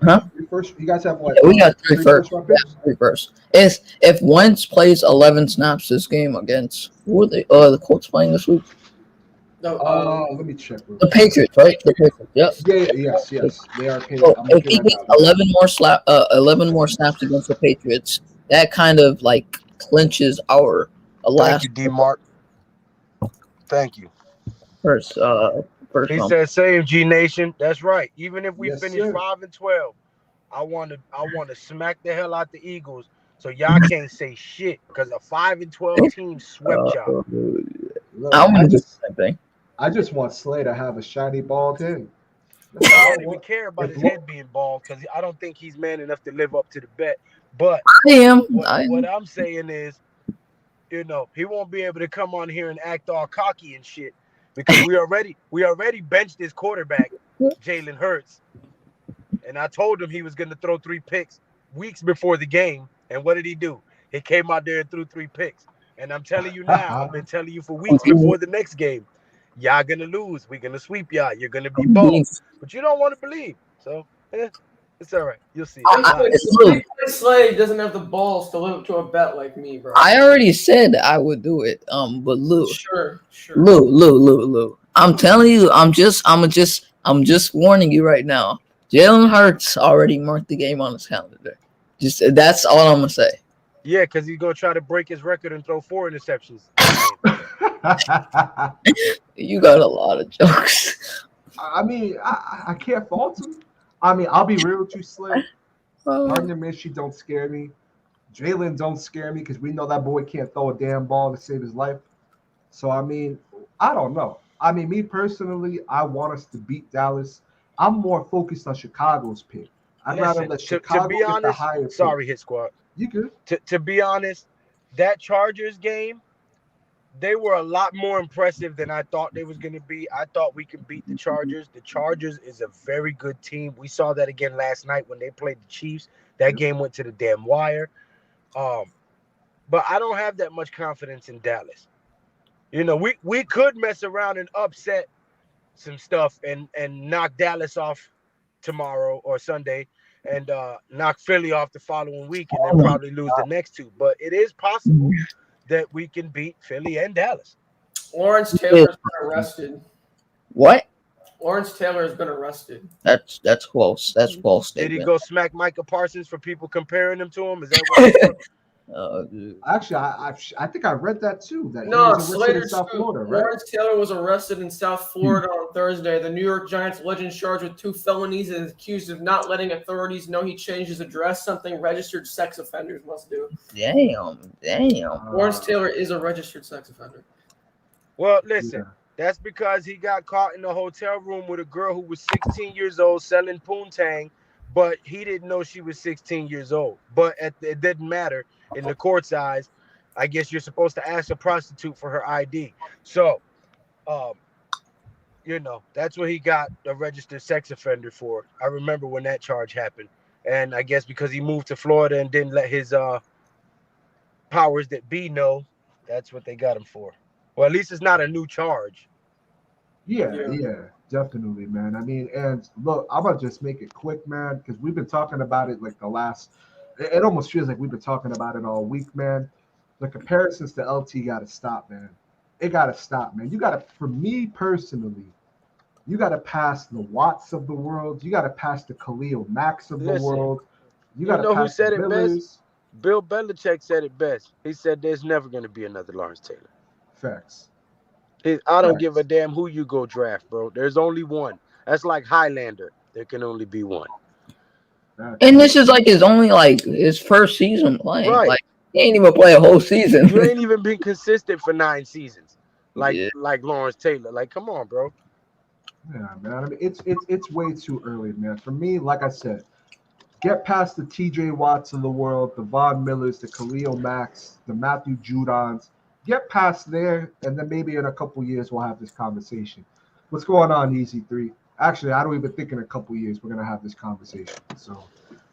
Huh? You guys have what? Yeah, we got three Three first. first round Yeah, picks. three first. If Wentz plays 11 snaps this game against who are they? The Colts playing this week. No, Let me check real The quick. Patriots, right? The Patriots. Yep. Yes, they are paid. So I'm if looking he right gets now. They are. 11 more snaps against the Patriots, that kind of like clinches our Thank last you, D Mark. Thank you. first first He round. said, "Same G Nation." That's right. Even if we Yes, finish sir. 5-12, I want to smack the hell out the Eagles. So y'all can't say shit because a 5-12 team swept y'all. Uh, I Look, want to do the same thing. I just want Slay to have a shiny bald head. That's I all I don't even want. care about If his head being bald because I don't think he's man enough to live up to the bet. But I am. what I'm saying is, he won't be able to come on here and act all cocky and shit because we already benched his quarterback, Jalen Hurts, and I told him he was going to throw 3 picks weeks before the game, and what did he do? He came out there and threw 3 picks. And I'm telling you now, I've been telling you for weeks before the next game, y'all gonna lose. We're gonna sweep y'all. You're gonna be bald, but you don't want to believe. So, It's all right. You'll see. Big Boy Slade doesn't have the balls to live up to a bet like me, bro. I already said I would do it. But Lou, Sure. Lou. I'm telling you, I'm just warning you right now. Jalen Hurts already marked the game on his calendar. Just that's all I'm gonna say. Yeah, because he's gonna try to break his record and throw 4 interceptions. You got a lot of jokes. I mean, I can't fault him. I mean, I'll be real with you, Slim. Gardner Minshew don't scare me. Jaylen don't scare me because we know that boy can't throw a damn ball to save his life. So, I mean, I don't know. I mean, me personally, I want us to beat Dallas. I'm more focused on Chicago's pick. I'd rather let Chicago to be get the honest, higher sorry, pick. Hit Squad. You good? To be honest, that Chargers game, they were a lot more impressive than I thought they was going to be. I thought we could beat the Chargers. The Chargers is a very good team. We saw that again last night when they played the Chiefs. That game went to the damn wire. But I don't have that much confidence in Dallas. You know, we could mess around and upset some stuff and knock Dallas off tomorrow or Sunday and knock Philly off the following week and then probably lose the next two. But it is possible that we can beat Philly and Dallas. Lawrence Taylor's been arrested. What? Lawrence Taylor has been arrested. That's close. That's false statement. Did he go smack Micah Parsons for people comparing him to him? Is that what? Actually, I think I read that too. That no, he was arrested in South Florida, right? Lawrence Taylor was arrested in South Florida on Thursday. The New York Giants legend charged with 2 felonies and is accused of not letting authorities know he changed his address, something registered sex offenders must do. Damn. Lawrence Taylor is a registered sex offender. Well, listen, that's because he got caught in a hotel room with a girl who was 16 years old selling poontang, but he didn't know she was 16 years old. But it didn't matter. In the court's eyes, I guess you're supposed to ask a prostitute for her ID. So, you know, that's what he got a registered sex offender for. I remember when that charge happened. And I guess because he moved to Florida and didn't let his powers that be know, that's what they got him for. Well, at least it's not a new charge. Yeah, definitely, man. I mean, and look, I'm gonna just make it quick, man, because we've been talking about it like the last. It almost feels like we've been talking about it all week, man. The comparisons to LT got to stop, man. It got to stop, man. You got to, for me personally, you got to pass the Watts of the world. You got to pass the Khalil Macks of the world. You got to pass who said the it Millers. best? Bill Belichick said it best. He said there's never going to be another Lawrence Taylor. Facts. I don't give a damn who you go draft, bro. There's only one. That's like Highlander. There can only be one. And this is like his first season playing. Right. Like he ain't even play a whole season. You ain't even been consistent for 9 seasons. Like Lawrence Taylor. Like, come on, bro. Yeah, man. I mean, it's way too early, man. For me, like I said, get past the TJ Watts of the world, the Von Millers, the Khalil Macks, the Matthew Judons. Get past there, and then maybe in a couple years we'll have this conversation. What's going on, Easy 3? Actually, I don't even think in a couple years we're gonna have this conversation. So,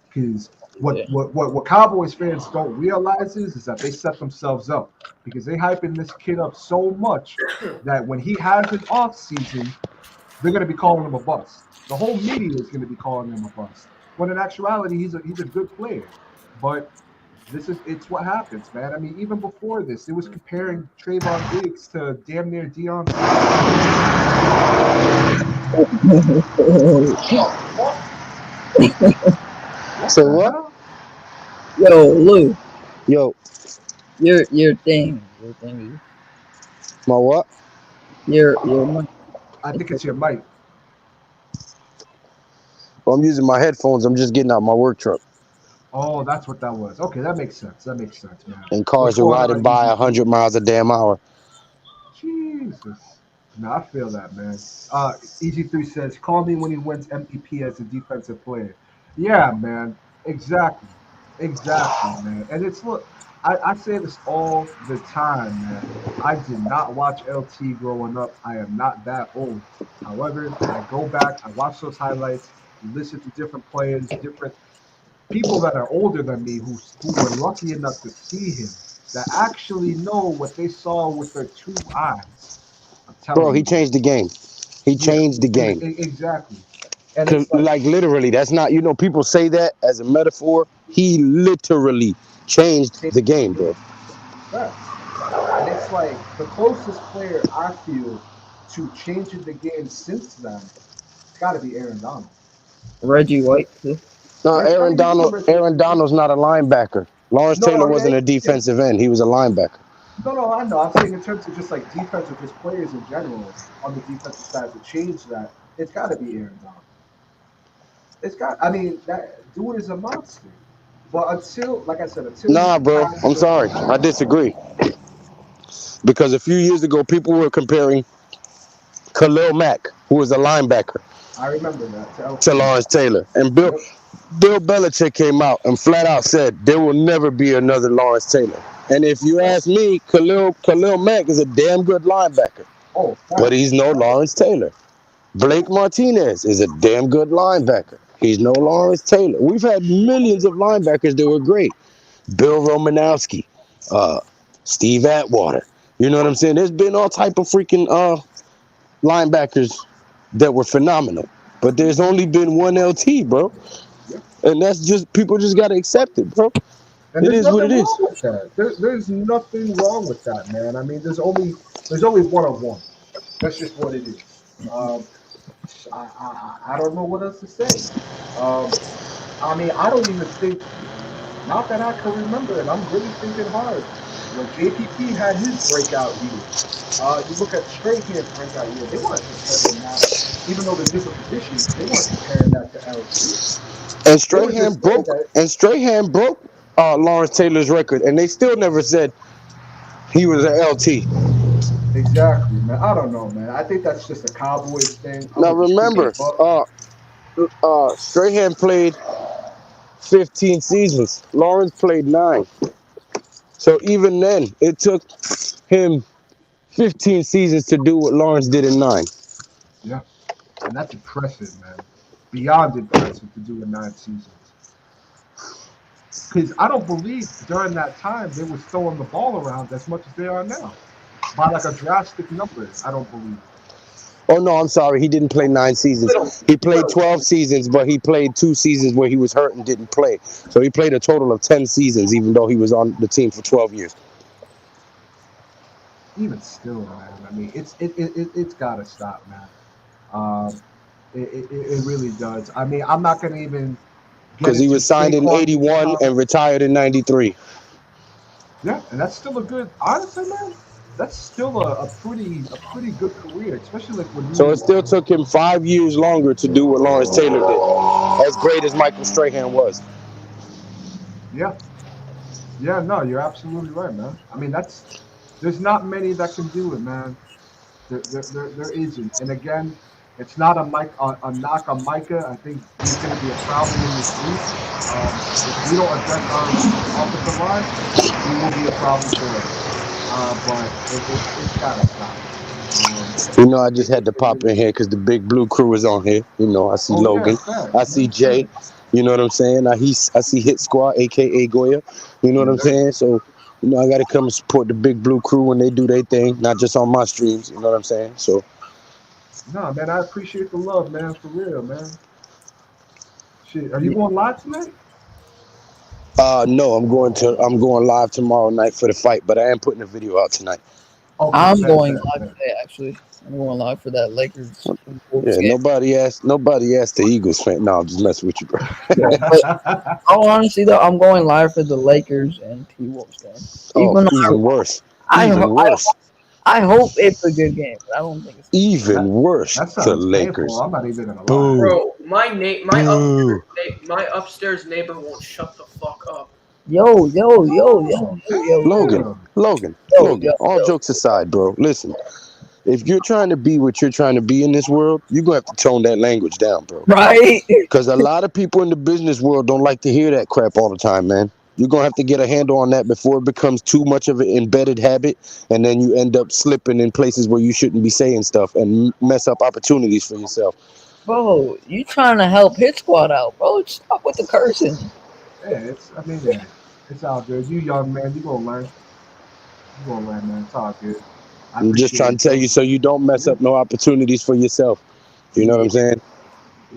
because what Cowboys fans don't realize is that they set themselves up because they hyping this kid up so much that when he has an off season, they're gonna be calling him a bust. The whole media is gonna be calling him a bust. When in actuality, he's a good player. But it's what happens, man. I mean, even before this, it was comparing Trayvon Diggs to damn near Deion. So what? Yo, Lou. Yo. Your thing. My what? Your mic. I think it's your mic. Well, I'm using my headphones. I'm just getting out my work truck. Oh, that's what that was. Okay, that makes sense, man. And cars are riding by 100 miles a damn hour. Jesus. No, I feel that, man. EG3 says, call me when he wins MVP as a defensive player. Yeah, man. Exactly, man. And it's, look, I say this all the time, man. I did not watch LT growing up. I am not that old. However, I go back, I watch those highlights, listen to different players, different people that are older than me who were lucky enough to see him, that actually know what they saw with their 2 eyes. Bro, he changed the game. He changed the game. Exactly. And it's Like literally, that's not, people say that as a metaphor. He literally changed the game, bro. facts. And it's like the closest player I feel to changing the game since then, it's got to be Aaron Donald. Reggie White too. No, Right? I Aaron mean, you can Donald. Reggie Aaron White. Donald's not a linebacker. Lawrence Taylor No, yeah, wasn't a yeah. defensive end. He was a linebacker. No, I know. I'm saying in terms of just like defense or just players in general on the defensive side to change that, it's got to be Aaron Donald. It's got. I mean, that dude is a monster. But until, like I said, until Nah, he bro. passes I'm sorry. I disagree. Because a few years ago, people were comparing Khalil Mack, who was a linebacker, I remember that to to LT. Lawrence Taylor. And Bill Yep. Belichick came out and flat out said there will never be another Lawrence Taylor. And if you ask me, Khalil Mack is a damn good linebacker, Oh, but facts. he's no Lawrence Taylor. Blake Martinez is a damn good linebacker. He's no Lawrence Taylor. We've had millions of linebackers that were great. Bill Romanowski, Steve Atwater. You know what I'm saying? There's been all type of freaking linebackers that were phenomenal. But there's only been one LT, bro. Yeah. And that's just, people just got to accept it, bro. And It there's is what nothing it is. wrong with that. There's nothing wrong with that, man. I mean, there's only one on one. That's just what it is. Um, I don't know what else to say. I mean, I don't even think, not that I can remember, and I'm really thinking hard. JPP had his breakout year. You look at Strahan's breakout year, they weren't comparing that, even though they're different positions, they weren't comparing that to LT. And They were just saying that, Strahan broke Lawrence Taylor's record, and they still never said he was an LT. exactly, man. I don't know, man. I think that's just a Cowboys thing. I'm Now a Detroit remember, Buck. Strahan played 15 seasons. Lawrence played 9. So even then, it took him 15 seasons to do what Lawrence did in 9. Yeah, and that's impressive, man. Beyond impressive to do in 9 seasons. Because I don't believe during that time they were throwing the ball around as much as they are now. By like a drastic number, I don't believe. Oh no, I'm sorry. He didn't play 9 seasons. He played 12 seasons, but he played 2 seasons where he was hurt and didn't play. So he played a total of 10 seasons, even though he was on the team for 12 years. Even still, man. I mean, it's got to stop, man. Um, it really does. I mean, I'm not gonna even get Because he into was signed in Saquon. 81 and retired in 93. Yeah, and that's still a good. Honestly, man, that's still a pretty good career, especially like when So you. it still took him 5 years longer to do what Lawrence Taylor did. As great as Michael Strahan was. Yeah, yeah, no, you're absolutely right, man. I mean, there's not many that can do it, man. There isn't. And again, it's not a knock on Micah. I think he's going to be a problem in this league. If we don't address our offensive line, he will be a problem for us. But it's got to stop. I just had to pop in here because the Big Blue crew is on here. I see Logan. Facts, I see man, Jay. facts. You know what I'm saying? I see Hit Squad, a.k.a. Goya. You know what I'm saying? So, I got to come and support the Big Blue crew when they do their thing, not just on my streams. You know what I'm saying? So, No, man, I appreciate the love, man, for real, man. Shit, are you going live tonight? no, I'm going live tomorrow night for the fight, but I am putting a video out tonight. Okay, I'm bet, going bet, live bet. today, actually. I'm going live for that Lakers Yeah, game. nobody asked the Eagles fan. No, I'm just messing with you, bro. Yeah, but honestly, though, I'm going live for the Lakers and T-Wolves game. Even worse. I hope it's a good game, but I don't think it's even worse. That The sounds Lakers. painful. I'm not even gonna lie. Boo. Bro, my upstairs neighbor won't shut the fuck up. Yo. Logan. All jokes aside, bro. Listen, if you're trying to be what you're trying to be in this world, you're gonna have to tone that language down, bro. Right? Because a lot of people in the business world don't like to hear that crap all the time, man. You're gonna have to get a handle on that before it becomes too much of an embedded habit, and then you end up slipping in places where you shouldn't be saying stuff and mess up opportunities for yourself. Bro, you trying to help Hit Squad out, bro. Stop with the cursing. Yeah, it's all good. You young man, you gonna learn. You gonna learn, man. It's all good. I'm just trying to tell you so you don't mess up no opportunities for yourself. You know what I'm saying?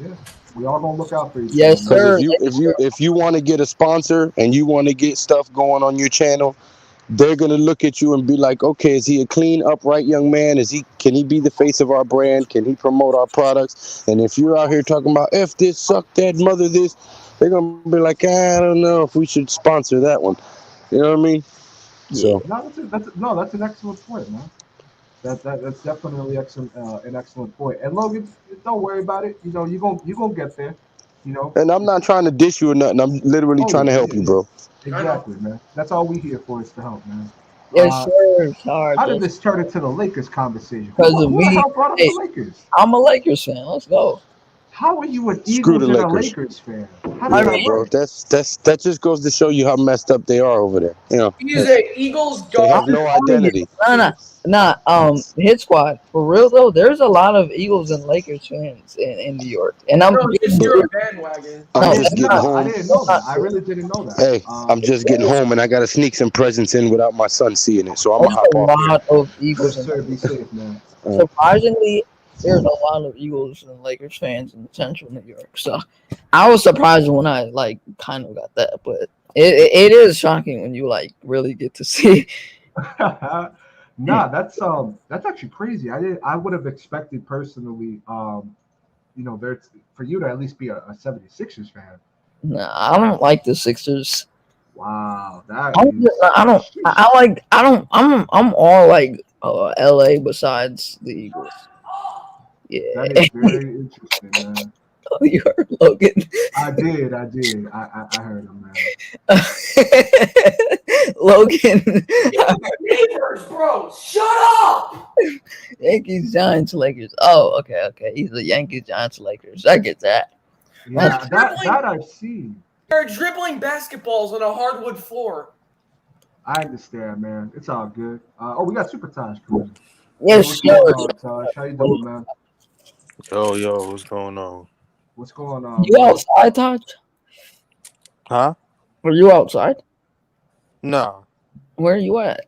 Yeah, we all gonna look out for each Yes, other, man. Because sir. if you want to get a sponsor and you want to get stuff going on your channel, they're gonna look at you and be like, okay, is he a clean, upright young man? Can he be the face of our brand? Can he promote our products? And if you're out here talking about F this, suck that, mother this, they're gonna be like, I don't know if we should sponsor that one. You know what I mean? Yeah. So No, that's an excellent point, man. That's definitely excellent, an excellent point. And Logan, don't worry about it. You know, you gonna get there. You know. and I'm not trying to dish you or nothing. I'm literally Oh trying yeah, to help yeah, you, yeah. bro. I know. Exactly, man. That's all we here for is to help, man. Yes, sir. Sorry, How did just this turn into the Lakers conversation? because of Who the me. hell brought up the Hey, Lakers? I'm a Lakers fan. Let's go. How are you an Screw the Eagles and a Lakers. Lakers fan? How does I Yeah, that mean, bro. work? That just goes to show you how messed up they are over there. You know, He's a Eagles they dog. have I'm no telling you, identity. nah. Hit squad for real though. There's a lot of Eagles and Lakers fans in New York, and I'm No, just But you're a bandwagon. I'm I no, didn't just it's know getting not. that. I home. didn't know It's that. not. I really didn't know that. Hey, I'm just getting home and I gotta sneak some presents in without my son seeing it. So I'm There's gonna hop a off here. lot of Eagles Yes, and sir. Be Lakers. safe, man. Surprisingly, there's a lot of Eagles and Lakers fans in Central New York. So I was surprised when I like kind of got that, but it is shocking when you like really get to see. Nah, that's actually crazy. I would have expected personally, there's for you to at least be a 76ers fan. Nah, I don't like the Sixers. Wow, that I'm is I don't. sheesh. I like. I don't. I'm all like L.A. besides the Eagles. That Yeah, is very interesting, man. you heard Logan. I heard him, man. Logan. Neighbors, bro, shut up! Yankees, Giants, Lakers. Oh, okay. He's the Yankees, Giants, Lakers. I get that. Yeah, that I've seen. They're dribbling basketballs on a hardwood floor. I understand, man. It's all good. We got Super Taj coming. Hey, Yes, what's sir. going on, Taj? How you doing, man? Yo, what's going on? What's going on, You bro? outside, Todd? Huh? Are you outside? No, Where are you at?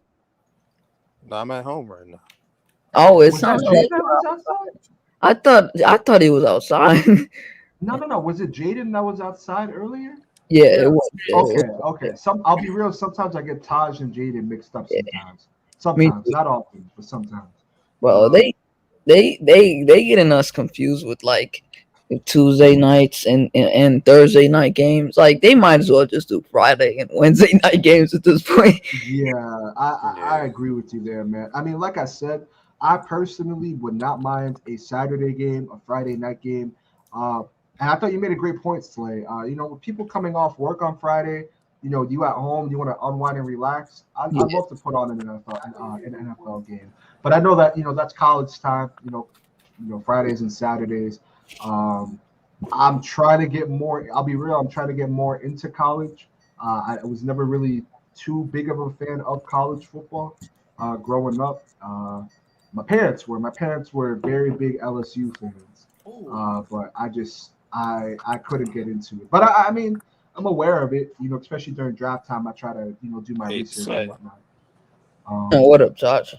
no, I'm at home right now. Oh, it's Was not that like Jaden that was outside? I thought he was outside. No. Was it Jaden that was outside earlier? Yeah, Yeah. it was. Okay. I'll be real. Sometimes I get Taj and Jaden mixed up. Yeah. Me Sometimes, not often, but sometimes. Well, Um, they getting us confused with like Tuesday nights and Thursday night games. Like they might as well just do Friday and Wednesday night games at this point. Yeah, I agree with you there, man. I mean, like I said, I personally would not mind a Saturday game, a Friday night game. Uh, and I thought you made a great point, Slay. With people coming off work on Friday, you at home, you want to unwind and relax. Yeah. I'd love to put on an NFL game, but I know that that's college time. Fridays and Saturdays. Um, I'm trying to get more. I'll be real. I'm trying to get more into college. I was never really too big of a fan of college football growing up. My parents were. My parents were very big LSU fans, but I couldn't get into it. But I mean, I'm aware of it. Especially during draft time, I try to do my Hey, research Slay. and whatnot. Oh, what up, Josh?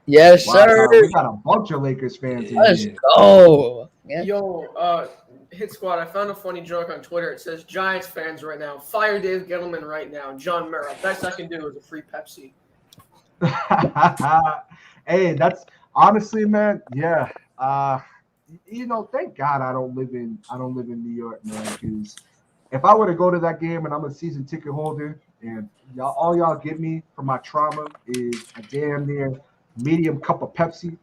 Yes, Wow, sir. we got a bunch of Lakers fans in Let's here. go. Yeah. Yo, Hit Squad, I found a funny joke on Twitter. It says, Giants fans right now, fire Dave Gettleman right now. John Merrill. Best I can do is a free Pepsi. Hey, that's honestly, man. Yeah. Thank God I don't live in New York, man. Because if I were to go to that game and I'm a season ticket holder, and all y'all give me for my trauma is a damn near medium cup of Pepsi,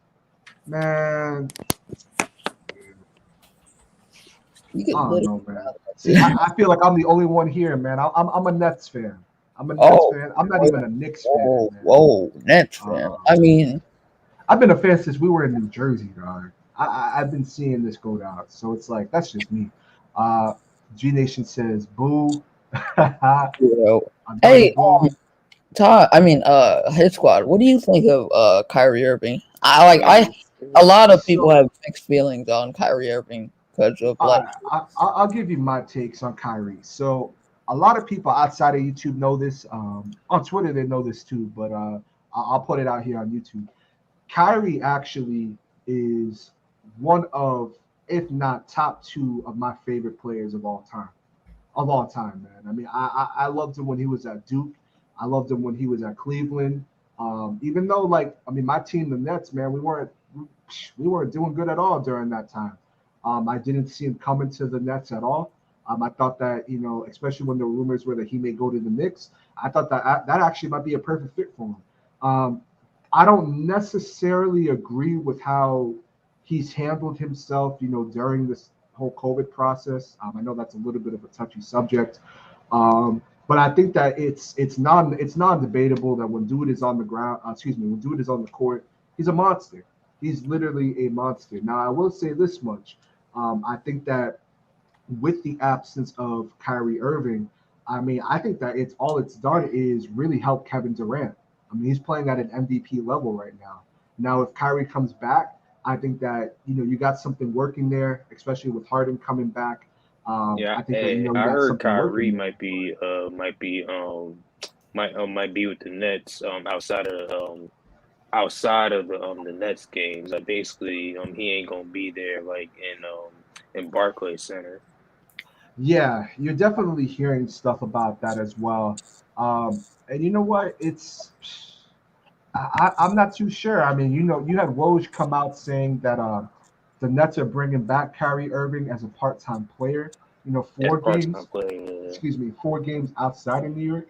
man. You I could don't literally know, man. See, I feel like I'm the only one here, man. I'm a Nets fan. I'm a Nets Oh, fan. I'm not even a Knicks fan, man. Whoa, Nets fan. I mean, I've been a fan since we were in New Jersey, dog. I've been seeing this go down, so it's like that's just me. G Nation says boo. hey, Todd. I mean, Hit Squad. What do you think of Kyrie Irving? A lot of people have mixed feelings on Kyrie Irving because of like. I'll give you my takes on Kyrie. So a lot of people outside of YouTube know this. On Twitter they know this too, but I'll put it out here on YouTube. Kyrie actually is one of if not top 2 of my favorite players of all time. Of all time, man. I mean, I loved him when he was at Duke. I loved him when he was at Cleveland. Even though, like, I mean, my team, the Nets, man, we weren't doing good at all during that time. I didn't see him coming to the Nets at all. I thought that, especially when the rumors were that he may go to the Knicks, I thought that actually might be a perfect fit for him. I don't necessarily agree with how he's handled himself, during this whole COVID process. I know that's a little bit of a touchy subject, but I think that it's non-debatable that when dude is on the ground, when dude is on the court, he's a monster. He's literally a monster. Now, I will say this much: I think that with the absence of Kyrie Irving, I mean, I think that it's done is really help Kevin Durant. I mean, he's playing at an MVP level right now. Now, if Kyrie comes back, I think that you got something working there, especially with Harden coming back. Yeah, I think that you I got heard something Kyrie working there. might be with the Nets outside of the Nets games. Like basically he ain't gonna be there like in Barclays Center. Yeah, you're definitely hearing stuff about that as well. And you know what? I'm not too sure. I mean, you had Woj come out saying that the Nets are bringing back Kyrie Irving as a part-time player. As 4 games, part-time player. excuse me, 4 games outside of New York.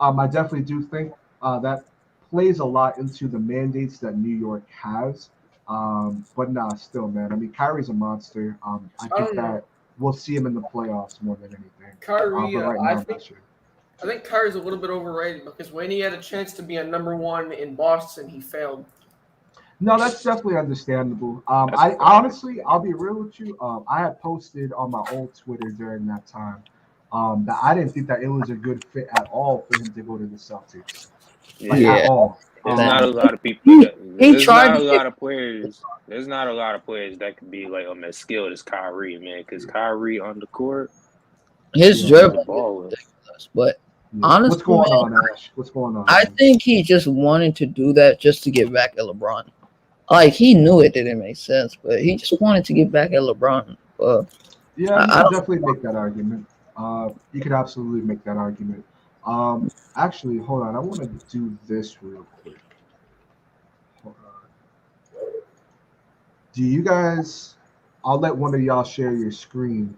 I definitely do think that plays a lot into the mandates that New York has. But nah, still, man. I mean, Kyrie's a monster. I I think don't know. that we'll see him in the playoffs more than anything. Kyrie, But right I now, I'm think not sure. I think Kyrie's a little bit overrated because when he had a chance to be a number 1 in Boston, he failed. No, that's definitely understandable. That's a I fact. honestly, I'll be real with you. I had posted on my old Twitter during that time that I didn't think that it was a good fit at all for him to go to the Celtics, like Yeah. at Yeah. all. There's not a Um, lot of people He that he there's tried not to a get lot of players. There's not a lot of players that could be like as skilled as Kyrie, man. Because Kyrie on the court, his yeah, he's a dribbling is baller. ridiculous, but yeah. What's honestly, going man, on, Ash? What's going on, I man? think he just wanted to do that just to get back at LeBron. Like he knew it didn't make sense, but he just wanted to get back at LeBron. Yeah, you I could don't. definitely make that argument. You could absolutely make that argument. Actually, hold on. I want to do this real quick. Hold on. Do you guys? I'll let one of y'all share your screen.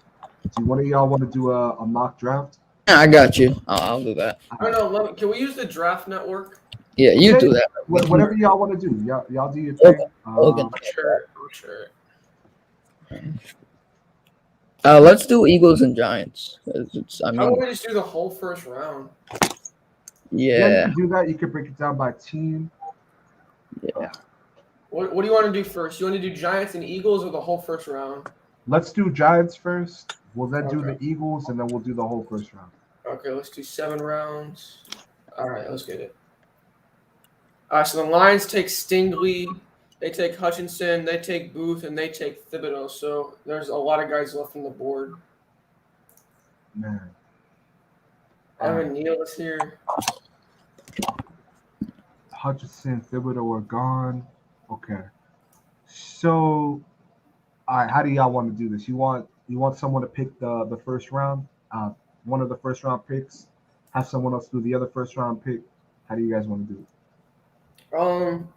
Do one of y'all want to do a mock draft? Yeah, I got you. I'll do that. I don't know. Can we use the draft network? Yeah, you Yeah, do that. whatever y'all want to do. Y'all do your Okay. thing. Okay. Sure. Let's do Eagles and Giants. I How about mean, we just do the whole first round? Yeah, you yeah, can do that. You can break it down by team. yeah. What do you want to do first? You want to do Giants and Eagles or the whole first round? Let's do Giants first. We'll then do Okay. the Eagles, and then we'll do the whole first round. Okay, let's do 7 rounds. All right, let's get it. All right, so the Lions take Stingley, they take Hutchinson, they take Booth, and they take Thibodeau. So there's a lot of guys left on the board. Man. Evan Neal is here. Hutchinson, Thibodeau are gone. Okay. So, all right. How do y'all want to do this? You want someone to pick the first round, one of the first round picks. Have someone else do the other first round pick. How do you guys want to do it?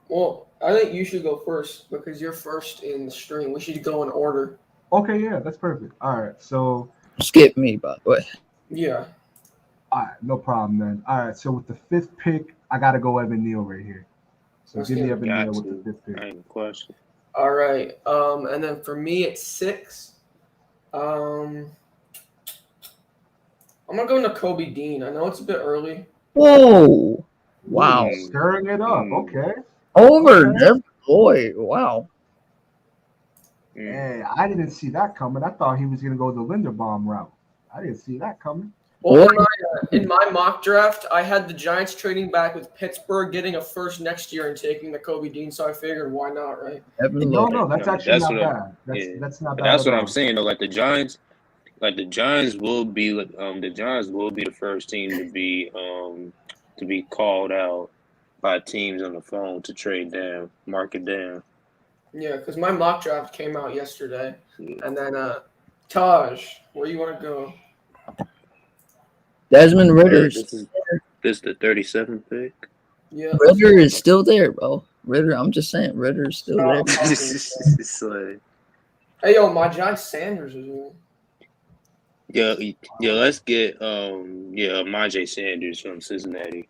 Well, I think you should go first because you're first in the string. We should go in order. Okay, yeah, that's perfect. All right. So, Skip me, by the way. Yeah. all right, no problem, man. All right. So with the 5th pick, I gotta go Evan Neal right here. So Let's give me get it. Evan Got Neal with the to. 5th pick. I ain't a question. All right. And then for me, it's 6. I'm gonna go Kobe Dean. I know it's a bit early. Whoa! Wow. Stirring it up. Okay. Over Okay. Devin Lloyd. Wow. Hey, I didn't see that coming. I thought he was gonna go the Linderbaum route. I didn't see that coming. Well, in my mock draft, I had the Giants trading back with Pittsburgh, getting a first next year and taking the Kobe Dean. So I figured, why not, right? Devin No, Lloyd. no, that's No, actually that's not what bad. yeah. That's not But bad that's at what I'm all. saying though. The Giants will be the first team to be called out by teams on the phone to trade down, mark it down. Yeah, because my mock draft came out yesterday, and then Taj, where you want to go? Desmond This Ritter's is the 37th pick. Yeah, Ritter is still there, bro. Ritter, I'm just saying, Ritter's still there. It's like, Hey, yo, my Jai Sanders is in. yeah. Let's get Majay Sanders from Cincinnati.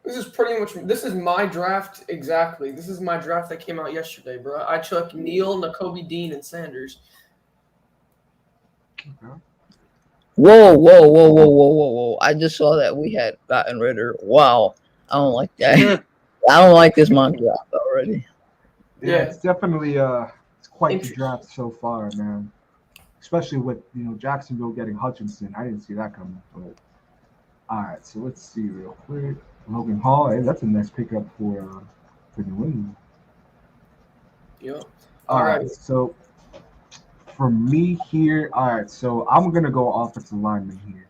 This is my draft exactly. This is my draft that came out yesterday, bro. I took Neal, Nakobe Dean, and Sanders. Okay. Whoa. I just saw that we had gotten Ritter. Wow. I don't like that. I don't like this mock draft already. Yeah, Yeah. it's definitely it's quite the draft so far, man. Especially with Jacksonville getting Hutchinson. I didn't see that coming. But all right, so let's see real quick. Logan Hall, hey, that's a nice pickup for New England. Yep. All right, so for me here, all right, so I'm gonna go offensive lineman here.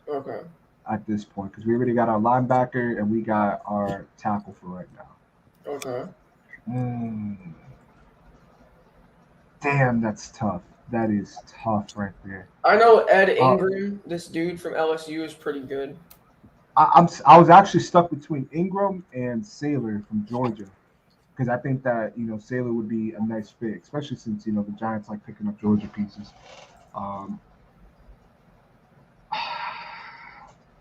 Okay. At this point, because we already got our linebacker and we got our tackle for right now. Okay. Damn, that's tough. That is tough right there. I know Ed Ingram, this dude from LSU, is pretty good. I was actually stuck between Ingram and Saylor from Georgia, because I think that Saylor would be a nice fit, especially since the Giants like picking up Georgia pieces.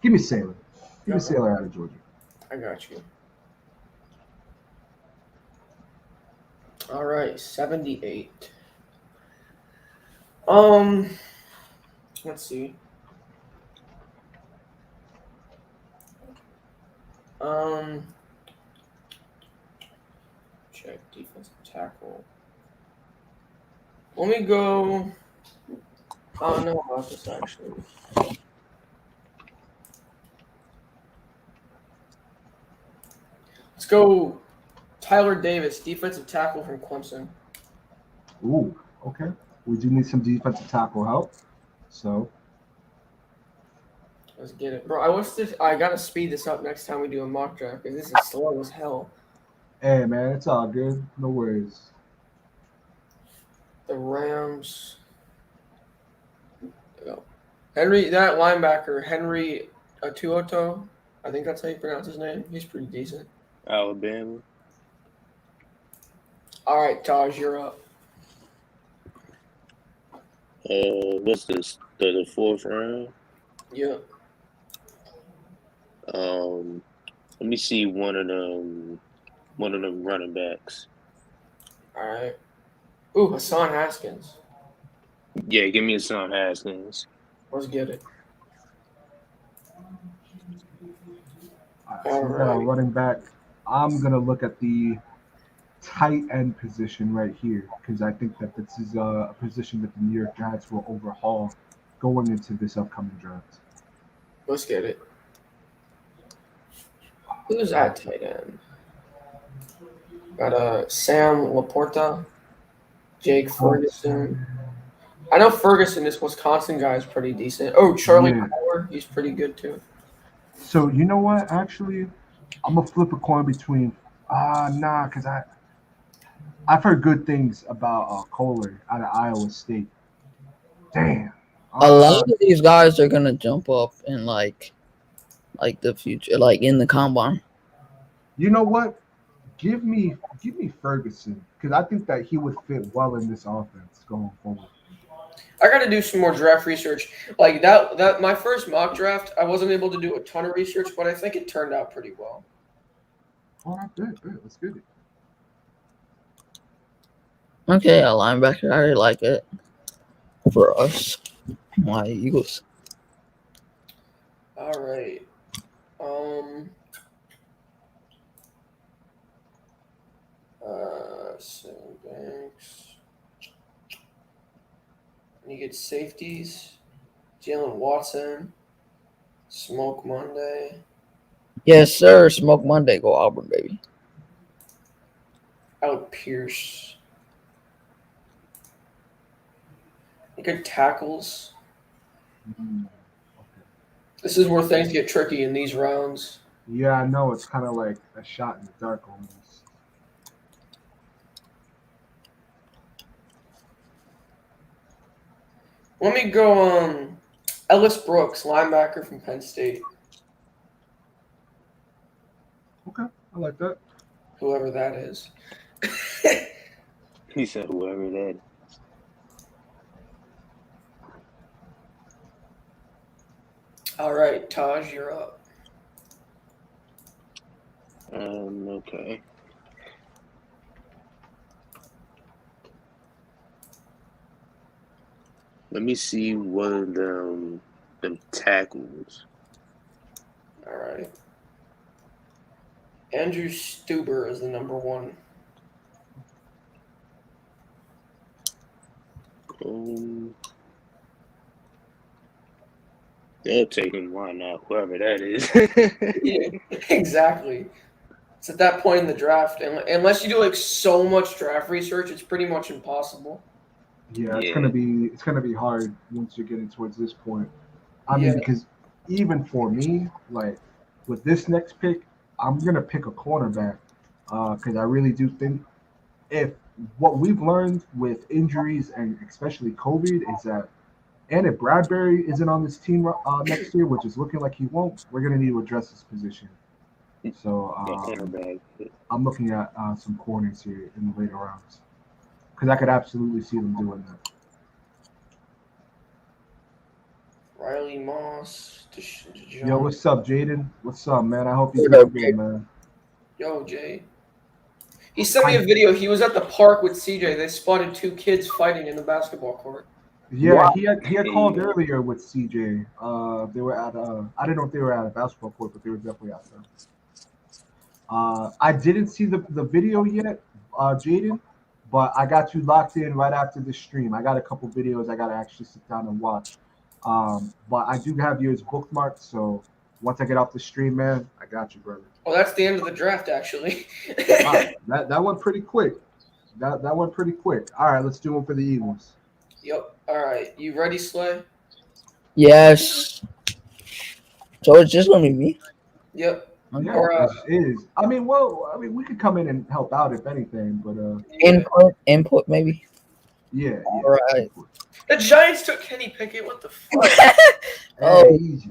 Give me Saylor. Give me Saylor out of Georgia. I got you. All right, 78. Let's see. Check defensive tackle. Let me go. I don't know about this actually. Let's go Tyler Davis, defensive tackle from Clemson. Ooh, okay. We do need some defensive tackle help. So let's get it. Bro, I gotta speed this up next time we do a mock draft because this is slow as hell. Hey man, it's all good. No worries. The Rams. Henry, that linebacker, Henry Atuoto, I think that's how you pronounce his name. He's pretty decent. Alabama. All right, Taj, you're up. What's this? The fourth round? Yeah. Let me see one of them running backs. All right. Ooh, Hassan Haskins. Yeah, give me Hassan Haskins. Let's get it. So we got our running back. I'm gonna look at the tight end position right here because I think that this is a position that the New York Giants will overhaul going into this upcoming draft. Let's get it. Who's that tight end? Got Sam Laporta, Jake Ferguson. I know Ferguson, this Wisconsin guy, is pretty decent. Oh, Charlie Power, he's pretty good too. So you know what? Actually, I'm gonna flip a coin between because I've heard good things about Kohler out of Iowa State. Damn. A lot of these guys are gonna jump up in like the future, like in the combine. You know what? Give me Ferguson because I think that he would fit well in this offense going forward. I got to do some more draft research. Like that my first mock draft, I wasn't able to do a ton of research, but I think it turned out pretty well. All right, good. Let's get it. Okay, a linebacker. I really like it for us. My Eagles. All right. Banks. You get safeties. Jalen Watson. Smoke Monday. Yes, sir. Smoke Monday. Go Auburn, baby. Out Pierce. Good tackles. Okay. This is where things get tricky in these rounds. Yeah, I know. It's kind of like a shot in the dark almost. Let me go. Ellis Brooks, linebacker from Penn State. Okay, I like that. Whoever that is. He said whoever that. All right, Taj, you're up. Okay. Let me see one of them tackles. All right. Andrew Stuber is the number one. They'll take him. Why not? Whoever that is. Yeah, exactly. It's at that point in the draft, and unless you do like so much draft research, it's pretty much impossible. Yeah, it's Yeah. gonna be hard once you're getting towards this point. I mean, Yeah. because even for me, like with this next pick, I'm gonna pick a cornerback because I really do think if what we've learned with injuries and especially COVID is that, and if Bradbury isn't on this team next year, which is looking like he won't, we're gonna need to address this position. So Cornerback. I'm looking at some corners here in the later rounds because I could absolutely see them doing that. Riley Moss. Yo, what's up, Jaden? What's up, man? I hope you're doing good, man. Yo, Jay. He sent me a video. He was at the park with CJ. They spotted two kids fighting in the basketball court. Yeah, Wow. he had called earlier with CJ. They were at I didn't know if they were at a basketball court, but they were definitely out there. I didn't see the video yet, Jaden, but I got you locked in right after the stream. I got a couple videos I gotta actually sit down and watch. But I do have yours bookmarked, so once I get off the stream, man, I got you, brother. Oh, that's the end of the draft, actually. Wow, that went pretty quick. That went pretty quick. All right, let's do one for the Eagles. Yep. All right. You ready, Slay? Yes. So it's just gonna be me. Yep. Yeah, Or, it is. I mean, we could come in and help out if anything, but Input maybe. yeah. All right. The Giants took Kenny Pickett. What the fuck? Oh. Easy.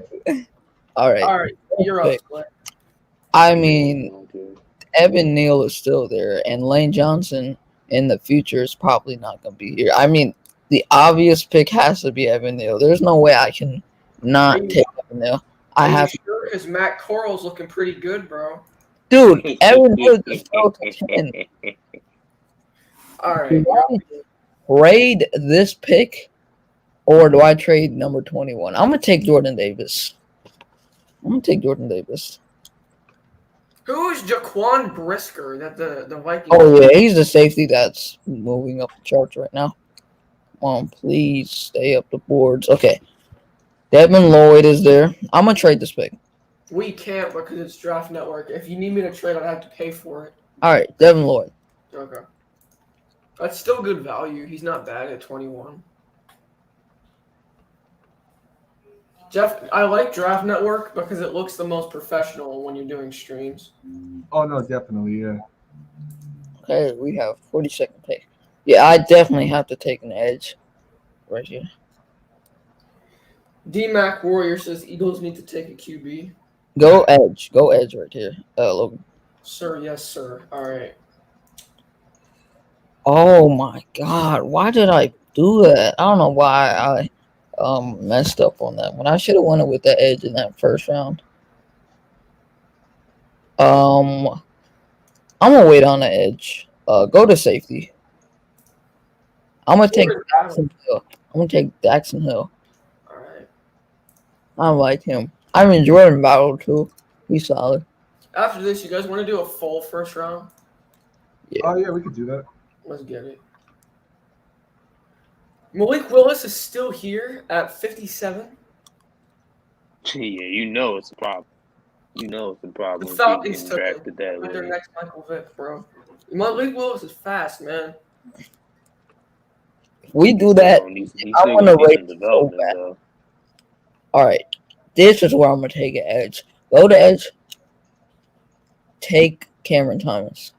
All right. All right. You're up, Slay. I mean, Evan Neal is still there, and Lane Johnson in the future is probably not going to be here. I mean, the obvious pick has to be Evan Neal. There's no way I can not take Evan Neal. I have sure, because Matt Corral's looking pretty good, bro. Dude, Evan Neal just fell to 10. All right. Do I trade this pick, or do I trade number 21? I'm going to take Jordan Davis. Who is Jaquan Brisker that the Vikings? Oh, yeah, he's the safety that's moving up the charts right now. Please stay up the boards. Okay. Devin Lloyd is there. I'm going to trade this pick. We can't because it's Draft Network. If you need me to trade, I'd have to pay for it. All right, Devin Lloyd. Okay. That's still good value. He's not bad at 21. Jeff, I like Draft Network because it looks the most professional when you're doing streams. Oh no, definitely, yeah. Okay, we have 40-second pick. Yeah, I definitely have to take an edge right here. D-Mac Warrior says Eagles need to take a QB. Go edge right here, Logan. Sir, yes, sir. All right. Oh my God, why did I do that? I don't know why I messed up on that one. I should have went with the edge in that first round. I'm gonna wait on the edge. Go to safety. I'm gonna take Daxton Hill. All right. I like him. I'm in Jordan Battle too. He's solid. After this, you guys want to do a full first round? Yeah. Oh yeah, we could do that. Let's get it. Malik Willis is still here at 57. Yeah, you know it's a problem. The Falcons took him with their next Michael Vick, bro. Malik Willis is fast, man. If we do that, I'm gonna rate it so bad. All right, this is where I'm gonna take an edge. Go to edge. Take Cameron Thomas.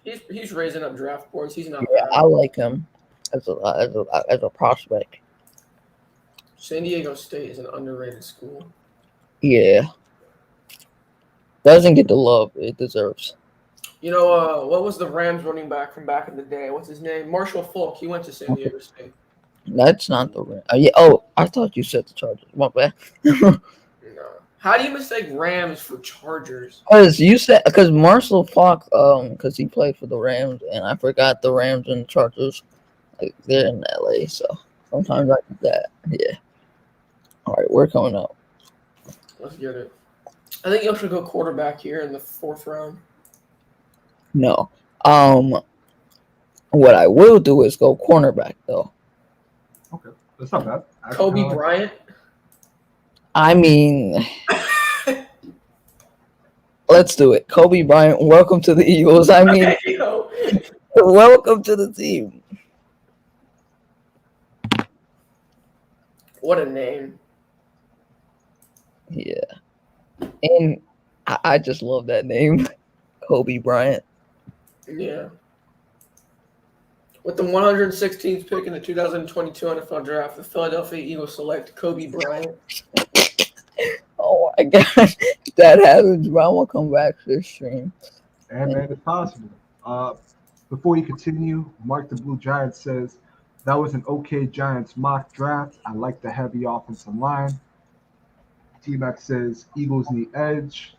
He's raising up draft boards. He's not. Yeah, I like him as a prospect. San Diego State is an underrated school. Yeah. Doesn't get the love it deserves. You know, what was the Rams running back from back in the day? What's his name? Marshall Faulk. He went to San Diego State. That's not the Rams. Yeah. Oh, I thought you said the Chargers. My bad. No. How do you mistake Rams for Chargers? Because Marshall Falk, because he played for the Rams, and I forgot the Rams and the Chargers, like they're in LA, so sometimes I do that. Yeah. All right, we're coming up. Let's get it. I think you should go quarterback here in the 4th round. No. What I will do is go cornerback though. Okay, that's not bad. Kobe Bryant. I mean, let's do it. Kobe Bryant, welcome to the Eagles. I mean, welcome to the team. What a name. Yeah. And I just love that name, Kobe Bryant. Yeah. With the 116th pick in the 2022 NFL Draft, the Philadelphia Eagles select Kobe Bryant. Oh my gosh, that happens, bro. I'm gonna come back to this stream. And man, it's possible. Before you continue, Mark the Blue Giant says that was an okay Giants mock draft. I like the heavy offensive line. T-Mac says Eagles need edge.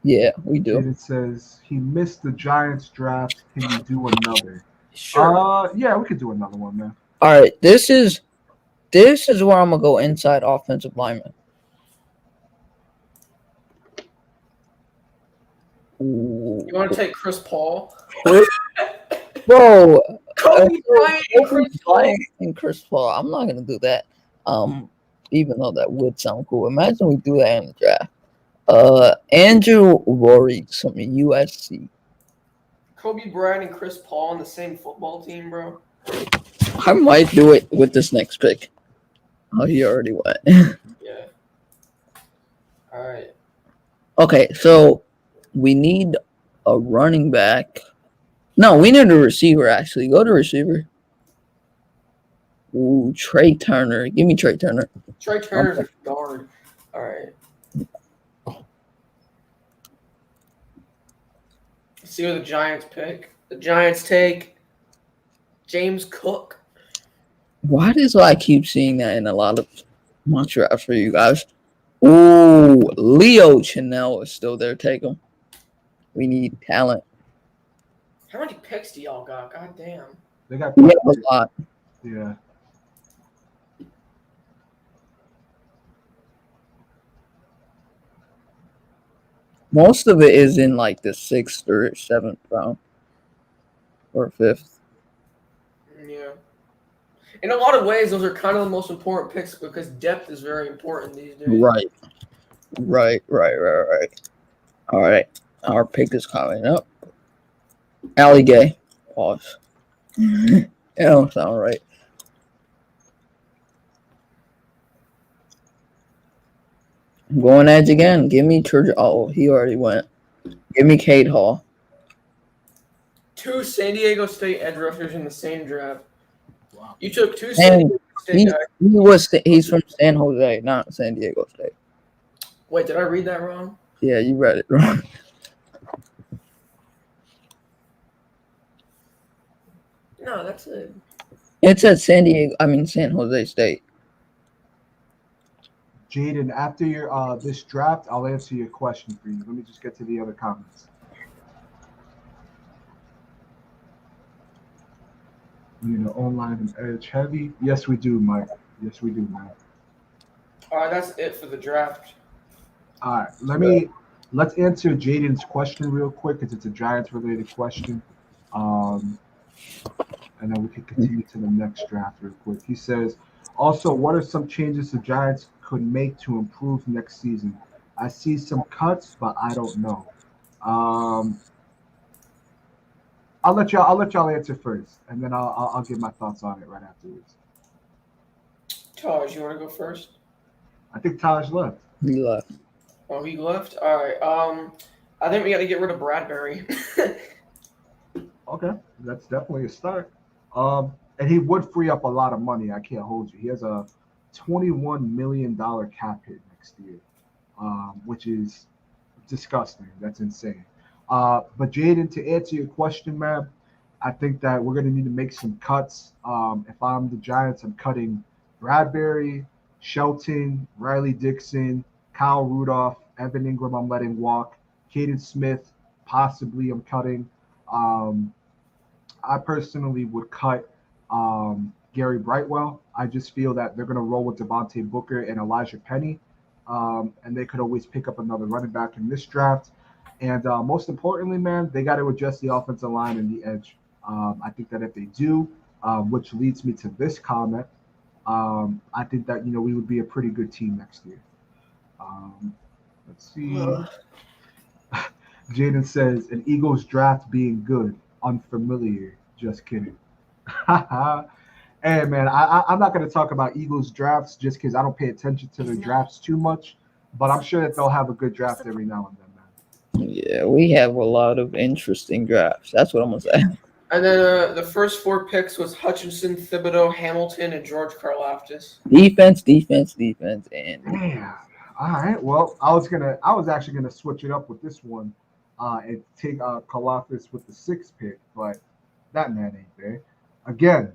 Yeah, we do. It says he missed the Giants draft. Can you do another? Sure. Yeah, we could do another one, man. All right, this is where I'm gonna go inside offensive lineman. Ooh. You want to take Chris Paul? Bro, Kobe Bryant and Chris Paul. I'm not gonna do that. Even though that would sound cool. Imagine we do that in the draft. Andrew Rory from USC. Kobe Bryant and Chris Paul on the same football team, bro. I might do it with this next pick. Oh, he already went. Yeah. All right. Okay, so we need a running back. No, we need a receiver, actually. Go to receiver. Ooh, Trey Turner. Give me Trey Turner. Trey Turner's a guard. All right. Let's see what the Giants pick. The Giants take James Cook. Why does I keep seeing that in a lot of mock drafts for you guys? Ooh, Leo Chenell is still there. Take him. We need talent. How many picks do y'all got? God damn. They got We have a lot. Yeah. Most of it is in like the 6th or 7th round or 5th. Yeah. In a lot of ways, those are kind of the most important picks because depth is very important these days. Right. All right. Our pick is coming up. Allie Gay. Pause. That don't sound right. I'm going edge again. Give me Turgeon. Oh, he already went. Give me Cade Hall. 2 San Diego State edge rushers in the same draft. Wow. You took 2 San And Diego State guys. he's from San Jose, not San Diego State. Wait, did I read that wrong? Yeah, you read it wrong. No, that's it. It's at San Jose State. Jaden, after your this draft, I'll answer your question for you. Let me just get to the other comments. You know, online and edge heavy. Yes, we do, Mike. Yes, we do, Mike. All right, that's it for the draft. All right, let's answer Jaden's question real quick because it's a Giants related question. And then we can continue to the next draft real quick. He says, also, what are some changes the Giants could make to improve next season? I see some cuts, but I don't know. I'll let y'all answer first, and then I'll give my thoughts on it right afterwards. Taj, you want to go first? I think Taj left. He left. Oh, he left? All right. I think we got to get rid of Bradbury. Okay, that's definitely a start. And he would free up a lot of money. I can't hold you. He has a $21 million cap hit next year, which is disgusting. That's insane. But Jaden, to answer your question, man, I think that we're going to need to make some cuts. If I'm the Giants, I'm cutting Bradbury, Shelton, Riley Dixon, Kyle Rudolph, Evan Ingram. I'm letting walk. Caden Smith, possibly I'm cutting. Um, I personally would cut Gary Brightwell. I just feel that they're going to roll with Devontae Booker and Elijah Penny, and they could always pick up another running back in this draft. And most importantly, man, they got to adjust the offensive line and the edge. I think that if they do, which leads me to this comment, I think that we would be a pretty good team next year. Let's see. Jaden says an Eagles draft being good, unfamiliar. Just kidding. Hey man, I'm not going to talk about Eagles drafts just because I don't pay attention to their drafts too much, but I'm sure that they'll have a good draft every now and then, man. Yeah, we have a lot of interesting drafts. That's what I'm gonna say. And then the first 4 picks was Hutchinson, Thibodeau, Hamilton, and George Karlaftis. Defense, and Yeah. All right. Well, I was actually gonna switch it up with this one, and take Kalafis with the 6th pick, but that man ain't there. Again,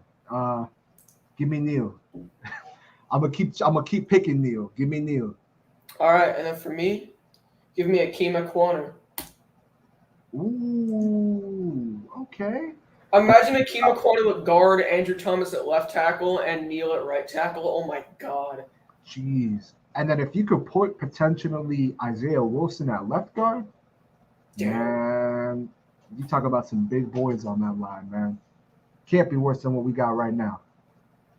give me Neil. I'm gonna keep picking Neil. Give me Neil. All right, and then for me, give me Akima Corner. Ooh. Okay. Imagine Akima Corner with guard, Andrew Thomas at left tackle, and Neil at right tackle. Oh my God. Jeez. And then if you could put potentially Isaiah Wilson at left guard, man, you talk about some big boys on that line, man. Can't be worse than what we got right now.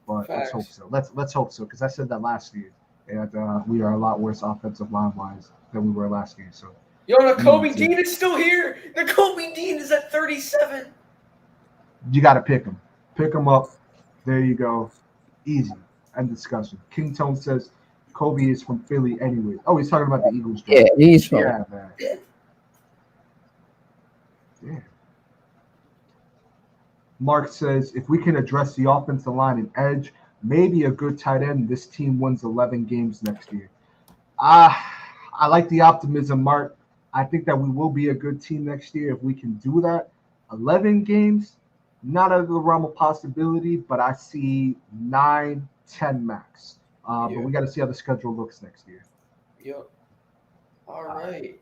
But Facts. let's hope so. Let's hope so, because I said that last year, and we are a lot worse offensive line wise than we were last year. So Yo, Nakobe Dean is still here. Nakobe Dean is at 37. you got to pick him. Pick him up. There you go. Easy. End discussion. King Tone says Kobe is from Philly anyway. Oh, he's talking about the Eagles draft. yeah, he's from. Yeah, man. Yeah. Mark says if we can address the offensive line and edge, maybe a good tight end, this team wins 11 games next year. I like the optimism, Mark. I think that we will be a good team next year if we can do that. 11 games, not out of the realm of possibility, but I see 9, 10 max. But we got to see how the schedule looks next year. Yep. All right.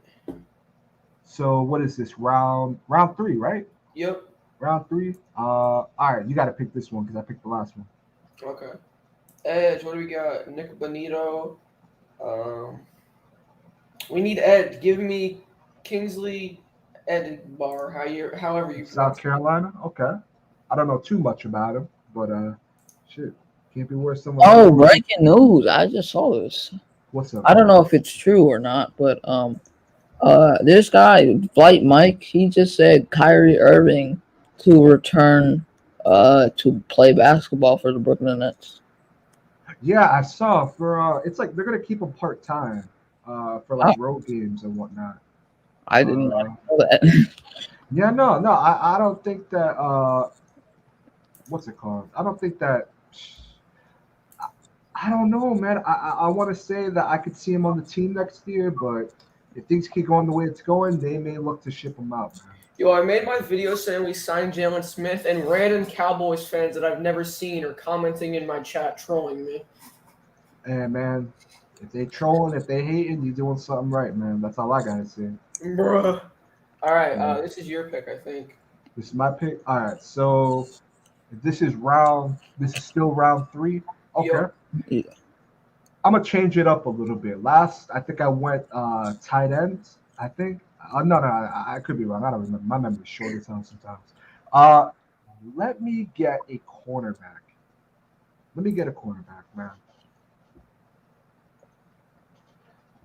So what is this, round 3, right? Yep. Round 3. All right, you got to pick this one because I picked the last one. Okay. Edge, what do we got? Nick Bonito. We need Ed. Give me Kingsley Edbar, however you South Carolina? Okay. I don't know too much about him, but shit. Can't be worse than Oh, breaking news! I just saw this. What's up? I don't know if it's true or not, but this guy, Flight Mike, he just said Kyrie Irving to return to play basketball for the Brooklyn Nets. Yeah, I saw for it's like they're gonna keep him part-time for like road games and whatnot. I didn't know that. Yeah, no, I don't think that what's it called? I don't think that I don't know, man. I want to say that I could see him on the team next year, but if things keep going the way it's going, they may look to ship him out, man. Yo, I made my video saying we signed Jaylon Smith, and random Cowboys fans that I've never seen are commenting in my chat, trolling me. And man, if they trolling, if they hating, you're doing something right, man. That's all I gotta say. Bruh. All right, this is your pick, I think. This is my pick. All right, so this is still round 3. Okay. Yep. Yeah. I'm gonna change it up a little bit. Last, I think I went tight end. I think. No, I could be wrong. I don't remember. My memory's short as hell sometimes. Let me get a cornerback. Man.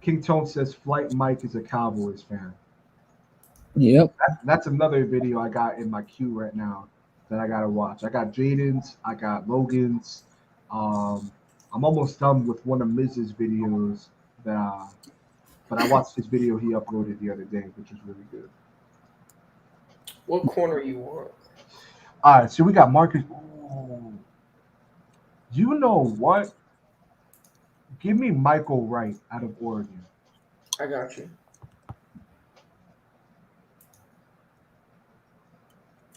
King Tone says Flight Mike is a Cowboys fan. Yep. That's another video I got in my queue right now that I gotta watch. I got Jaden's, I got Logan's. I'm almost done with one of Miz's videos but I watched his video he uploaded the other day, which was really good. What corner you want? All right, so we got Marcus. Ooh. You know what? Give me Michael Wright out of Oregon. I got you.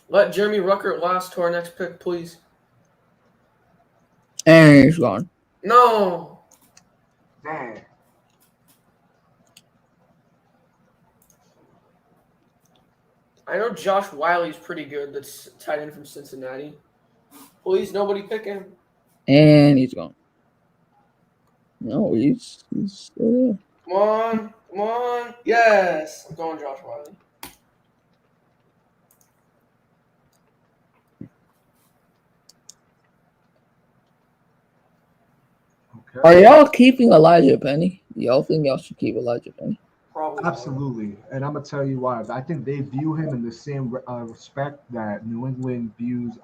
Let Jeremy Ruckert last to our next pick, please. And he's gone. No. Damn. I know Josh Wiley's pretty good. That's tight end from Cincinnati. Please, nobody pick him. And he's gone. No, he's still there. Come on. Come on. Yes. I'm going Josh Wiley. Okay. Are y'all keeping Elijah Penny? Y'all think y'all should keep Elijah Penny? Probably. Absolutely, and I'm gonna tell you why. I think they view him in the same respect that New England views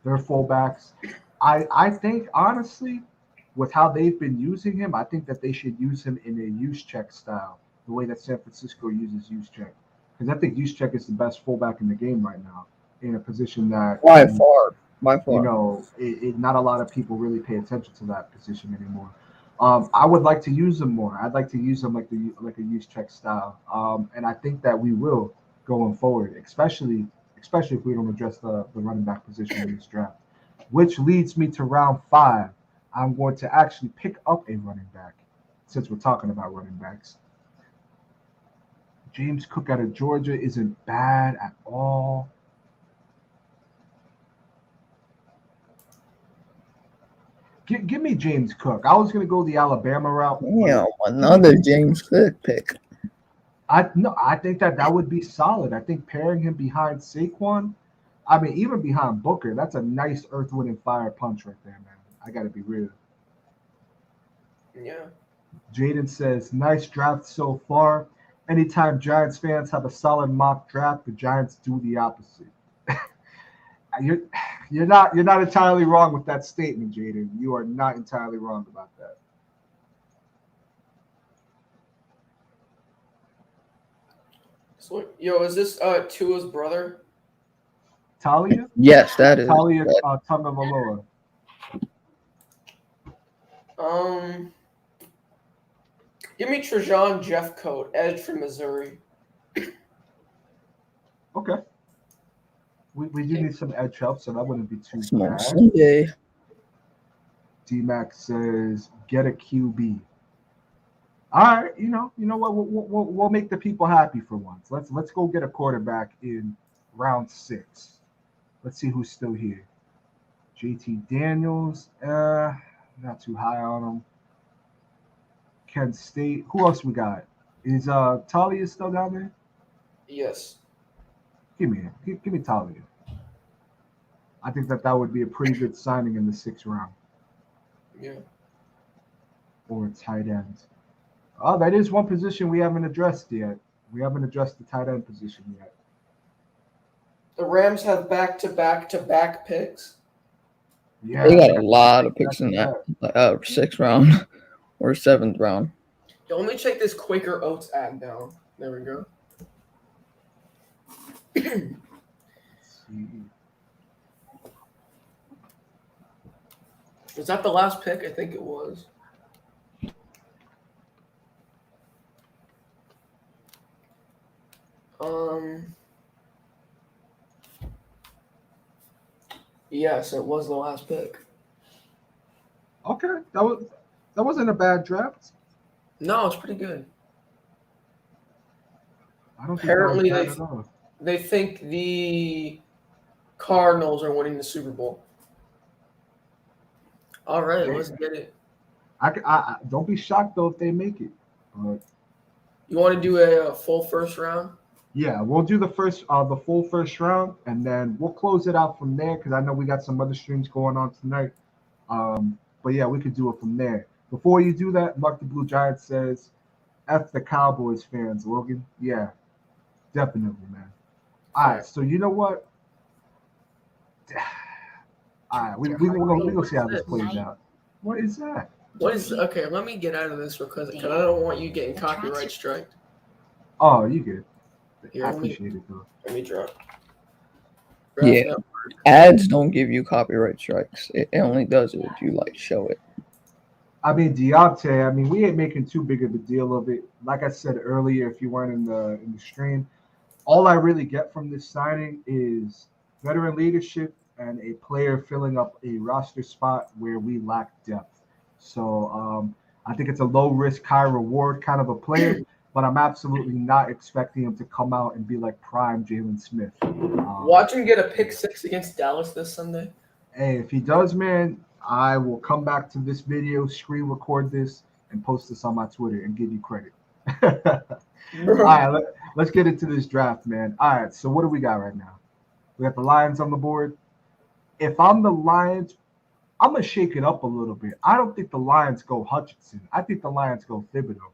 their fullbacks. I think honestly, with how they've been using him, I think that they should use him in a use check style, the way that San Francisco uses use check. Because I think use check is the best fullback in the game right now, in a position that By far. you know, not a lot of people really pay attention to that position anymore. I would like to use them more. I'd like to use them like a use check style, and I think that we will going forward, especially if we don't address the running back position in this draft. Which leads me to round 5. I'm going to actually pick up a running back, since we're talking about running backs. James Cook out of Georgia isn't bad at all. Give me James Cook. I was going to go the Alabama route. Yeah, another James Cook pick. I think that would be solid. I think pairing him behind Saquon, I mean, even behind Booker, that's a nice Earth, Wind, and Fire punch right there, man. I got to be real. Yeah. Jaden says, nice draft so far. Anytime Giants fans have a solid mock draft, the Giants do the opposite. You're not entirely wrong with that statement, Jaden. You are not entirely wrong about that. So, yo, is this Tua's brother? Talia? Yes, that is. Talia Tagovailoa. Give me Trajan Jeffcoat, edge from Missouri. Okay. We do need some edge help, so that wouldn't be too Small bad. Sunday. D-Mac says, get a QB. All right, you know what? We'll make the people happy for once. Let's go get a quarterback in round 6. Let's see who's still here. JT Daniels, not too high on him. Kent State. Who else we got? Is Talia still down there? Yes. Give me Talia. I think that would be a pretty good signing in the 6th round. Yeah. Or a tight end. Oh, that is one position we haven't addressed yet. We haven't addressed the tight end position yet. The Rams have back-to-back picks. Yeah, They got a lot of picks in that 6th round or 7th round. Yo, let me check this Quaker Oats ad down. There we go. Was that the last pick? I think it was. Yes, it was the last pick. Okay, that wasn't a bad draft. No, it's pretty good. I don't think Apparently, that was bad at all. they think the Cardinals are winning the Super Bowl. All right, let's get it. I don't be shocked though if they make it. But You want to do a full first round? yeah, we'll do the full first round, and then we'll close it out from there because I know we got some other streams going on tonight. But yeah, we could do it from there. Before you do that, Mark the Blue Giant says, "F the Cowboys fans, Logan." Yeah, definitely, man. All right, so you know what? All right, we gonna see how this plays out. What is that? What is okay? Let me get out of this because I don't want you getting copyright striked. Oh, you good? Here, I appreciate it though. Let me drop. Yeah. Ads don't give you copyright strikes. It only does it if you show it. I mean, Deontay. I mean, we ain't making too big of a deal of it. Like I said earlier, if you weren't in the stream, all I really get from this signing is veteran leadership and a player filling up a roster spot where we lack depth. So I think it's a low risk, high reward kind of a player, but I'm absolutely not expecting him to come out and be like prime Jaylon Smith. Watch him get a pick six against Dallas this Sunday. Hey, if he does, man, I will come back to this video, screen record this, and post this on my Twitter and give you credit. All right, let's get into this draft, man. All right, so what do we got right now? We got the Lions on the board. If I'm the Lions, I'm going to shake it up a little bit. I don't think the Lions go Hutchinson. I think the Lions go Thibodeau.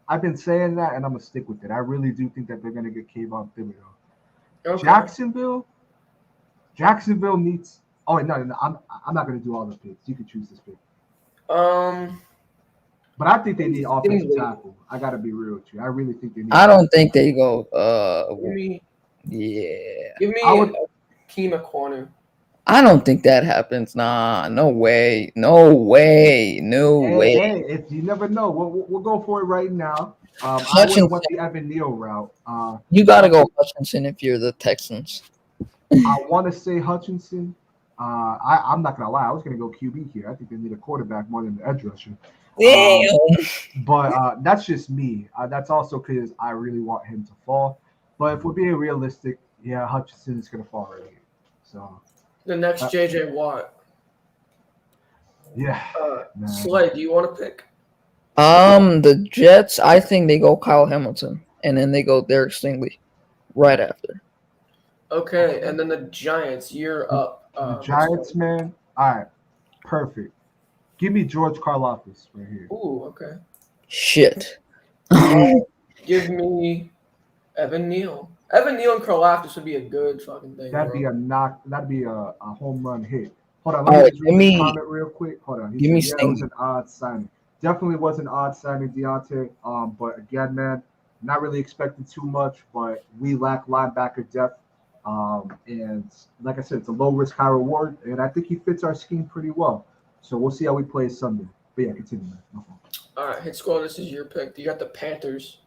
I've been saying that, and I'm going to stick with it. I really do think that they're going to get Kayvon Thibodeau. Okay. Jacksonville needs – oh, no, I'm not going to do all the picks. You can choose this pick. But I think they need offensive tackle. I got to be real with you. I really think they need – I don't think they go Give me would- Keem Aquanu. I don't think that happens. Nah, no way. No way. No way. Hey, if you never know, we'll go for it right now. I would have went the Evan Neal route. You got to go Hutchinson if you're the Texans. I want to say Hutchinson. I'm not going to lie. I was going to go QB here. I think they need a quarterback more than the edge rusher. But that's just me. That's also because I really want him to fall. But if we're being realistic, yeah, Hutchinson is going to fall right here. So The next JJ Watt. yeah. Slay, do you want to pick? The Jets, I think they go Kyle Hamilton, and then they go Derek Stingley right after. Okay, and then the Giants, you're up. The Giants, man. All right, perfect. Give me George Karlaftis right here. Ooh, okay. Shit. Give me Evan Neal. Evan Neal and Karlaftis would be a good fucking thing. That'd bro. be a knock. That'd be a home run hit. Hold on, let me Alright, just read this comment real quick. Hold on. give me It was Stingley. an odd signing. Definitely was an odd signing, Deontay. But again, man, not really expecting too much. But we lack linebacker depth. And like I said, it's a low risk, high reward, and I think he fits our scheme pretty well. So we'll see how we play Sunday. But yeah, continue, man. No problem. All right, Hit Squad, this is your pick. You got the Panthers.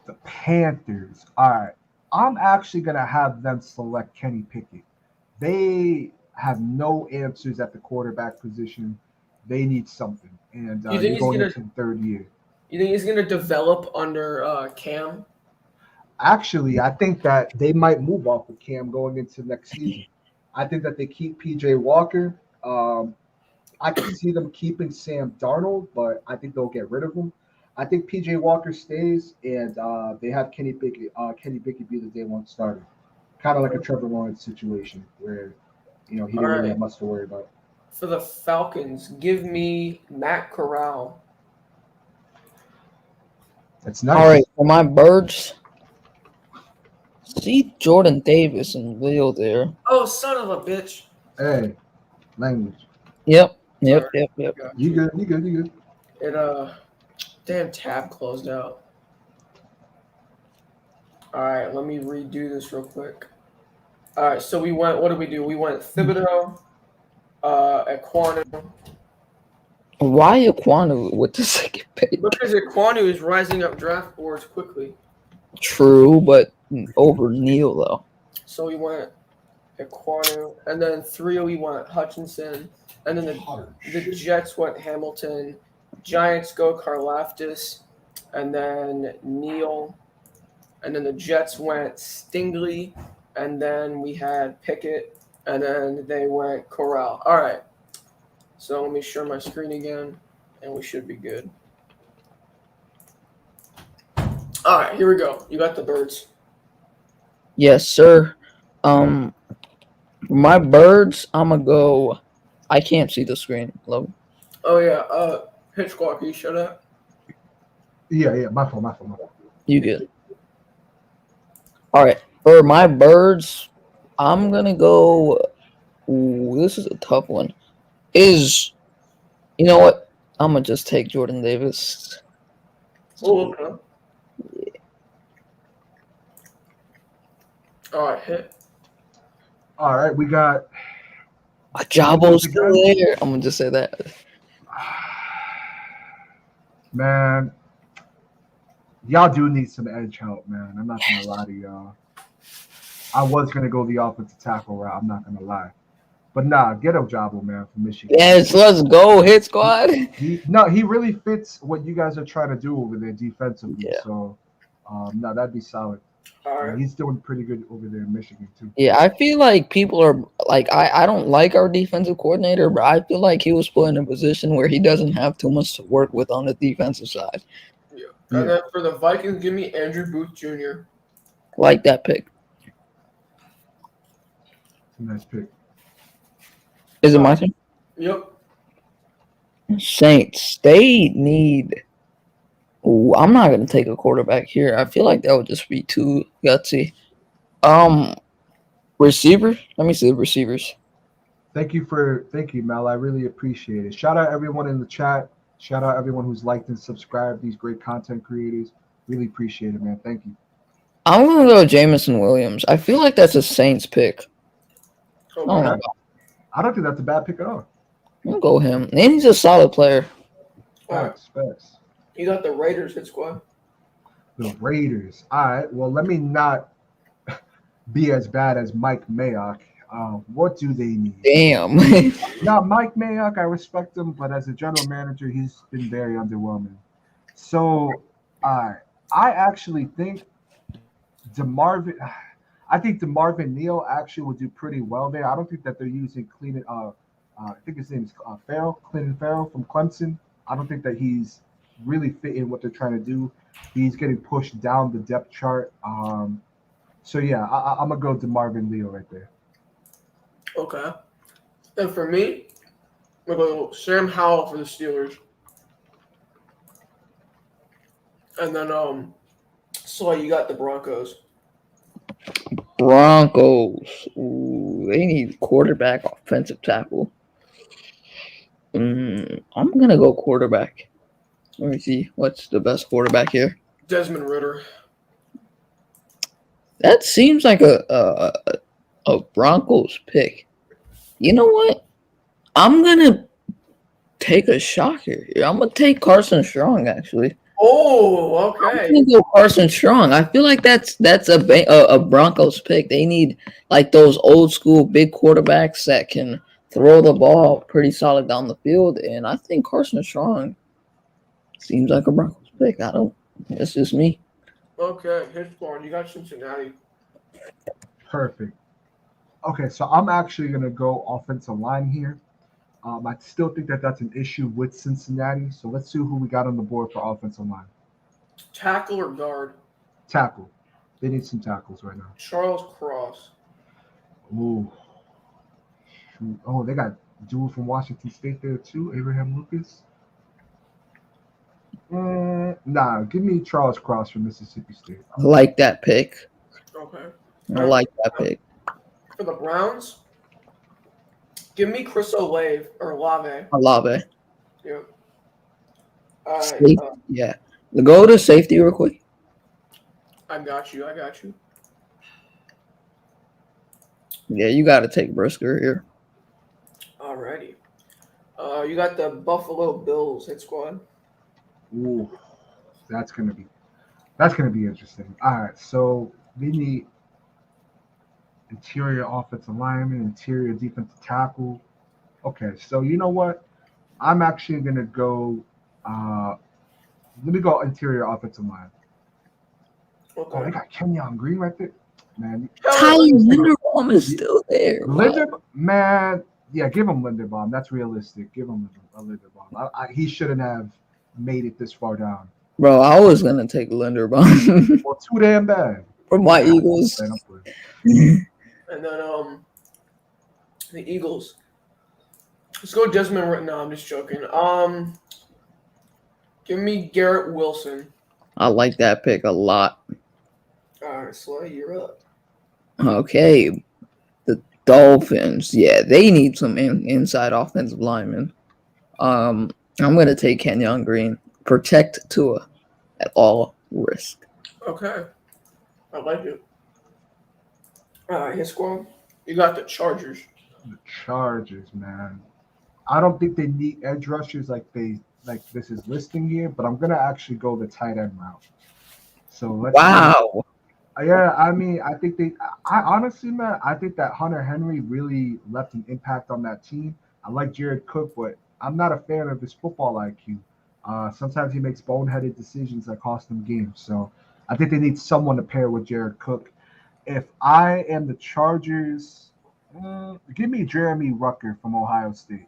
The Panthers. All right. I'm actually going to have them select Kenny Pickett. They have no answers at the quarterback position. They need something. And You think you're he's going gonna- into the third year. You think he's going to develop under Cam? Actually, I think that they might move off of Cam going into next season. I think that they keep PJ Walker. I can see them keeping Sam Darnold, but I think they'll get rid of him. I think PJ Walker stays, and they have Kenny Pickett be the day one starter, kind of like a Trevor Lawrence situation where, he didn't really have much to worry about. For the Falcons, give me Matt Corral. That's nice. All right, for my Birds, see Jordan Davis and Will there. Oh, son of a bitch. Hey, language. Yep. Got You good. It damn tab closed out. All right, let me redo this real quick. All right, so we went. What did we do? We went Thibodeau, Aquanu. Why Aquanu with the second pick? Because Aquanu is rising up draft boards quickly. True, but over Neil though. So we went Aquanu, and then 3 we went Hutchinson, and then the Jets went Hamilton. Giants go Karlaftis, and then Neal, and then the Jets went Stingley, and then we had Pickett, and then they went Corral. All right. So let me share my screen again, and we should be good. All right, here we go. You got the Birds. Yes, sir. For my Birds, I'm gonna go. I can't see the screen. Logan. Oh yeah. Pitch clock. Can you show that? Yeah. My fault. You good? All right. For my Birds, I'm gonna go. Ooh, this is a tough one. You know what? I'm gonna just take Jordan Davis. Oh, okay. All right, hit. All right, we got Ajabo's still there. I'm gonna just say that. Man, y'all do need some edge help, man. I'm not gonna lie to y'all. I was gonna go the offensive tackle route. I'm not gonna lie, but nah, get Ojabo, man, from Michigan. Yes, let's go, hit squad. He really fits what you guys are trying to do over there defensively. Yeah. So, no, that'd be solid. All right. He's doing pretty good over there in Michigan too. Yeah, I feel like people are like I don't like our defensive coordinator, but I feel like he was put in a position where he doesn't have too much to work with on the defensive side. Yeah. Yeah. And then for the Vikings, give me Andrew Booth Jr. Like that pick. Nice pick. Is it my turn? Yep. Saints, they need. Ooh, I'm not gonna take a quarterback here. I feel like that would just be too gutsy. Receiver. Let me see the receivers. Thank you, Mel. I really appreciate it. Shout out everyone in the chat. Shout out everyone who's liked and subscribed. These great content creators. Really appreciate it, man. Thank you. I'm gonna go Jamison Williams. I feel like that's a Saints pick. Oh, I don't know. I don't think that's a bad pick at all. I'm gonna go him. And he's a solid player. Facts. You got the Raiders hit squad. The Raiders. All right. Well, let me not be as bad as Mike Mayock. What do they need? Damn. Now, Mike Mayock, I respect him, but as a general manager, he's been very underwhelming. So, I actually think DeMarvin Neal actually will do pretty well there. I don't think that they're using I think his name is Clinton Farrell from Clemson. I don't think that he's really fitting what they're trying to do. He's getting pushed down the depth chart. So yeah, I'm gonna go DeMarvin Leal right there. Okay. And for me, I'm going to go Sam Howell for the Steelers. And then, so you got the Broncos. Broncos. Ooh, they need quarterback, offensive tackle. I'm gonna go quarterback. Let me see what's the best quarterback here. Desmond Ritter. That seems like a Broncos pick. You know what? I'm gonna take a shocker here. I'm gonna take Carson Strong. Actually, Oh, I'm okay. gonna go Carson Strong. I feel like that's a Broncos pick. They need like those old school big quarterbacks that can throw the ball pretty solid down the field, and I think Carson Strong seems like a Broncos pick. I don't. That's just me. Okay, hit squad. You got Cincinnati. Perfect. Okay, so I'm actually gonna go offensive line here. I still think that that's an issue with Cincinnati. So let's see who we got on the board for offensive line. Tackle or guard? Tackle. They need some tackles right now. Charles Cross. Ooh. Oh, they got dude from Washington State there too, Abraham Lucas. Nah, give me Charles Cross from Mississippi State. I like that pick. Okay. I like that pick. For the Browns, give me Chris Olave or Olave. Olave. Yeah. Yeah. Go to safety real quick. I got you. Yeah, you got to take Brisker here. Alrighty. You got the Buffalo Bills hit squad. Ooh, that's gonna be interesting. All right, so we need interior offensive lineman, interior defensive tackle. Okay, so you know what? I'm actually gonna go. Let me go interior offensive line. Okay. Oh, they got Kenyon Green right there, man. Tyler Linderbaum is still there. Man, yeah, give him Linderbaum. That's realistic. Give him a Linderbaum. He shouldn't have made it this far down. Bro, I was gonna take Linderbaum. Well, too damn bad. From my Eagles. And then the Eagles. Let's go Desmond. No, I'm just joking. Give me Garrett Wilson. I like that pick a lot. All right, Slay, you're up. Okay. The Dolphins. Yeah, they need some inside offensive linemen. I'm gonna take Kenyon Green. Protect Tua at all risk. Okay. I like it. All right, his squad. You got the Chargers. The Chargers, man. I don't think they need edge rushers like this is listing here, but I'm gonna actually go the tight end route. So let's go. Wow. Yeah, I mean, I think they. I honestly, man, I think that Hunter Henry really left an impact on that team. I like Jared Cook, but I'm not a fan of his football IQ. Sometimes he makes boneheaded decisions that cost them games. So I think they need someone to pair with Jared Cook. If I am the Chargers, give me Jeremy Rucker from Ohio State.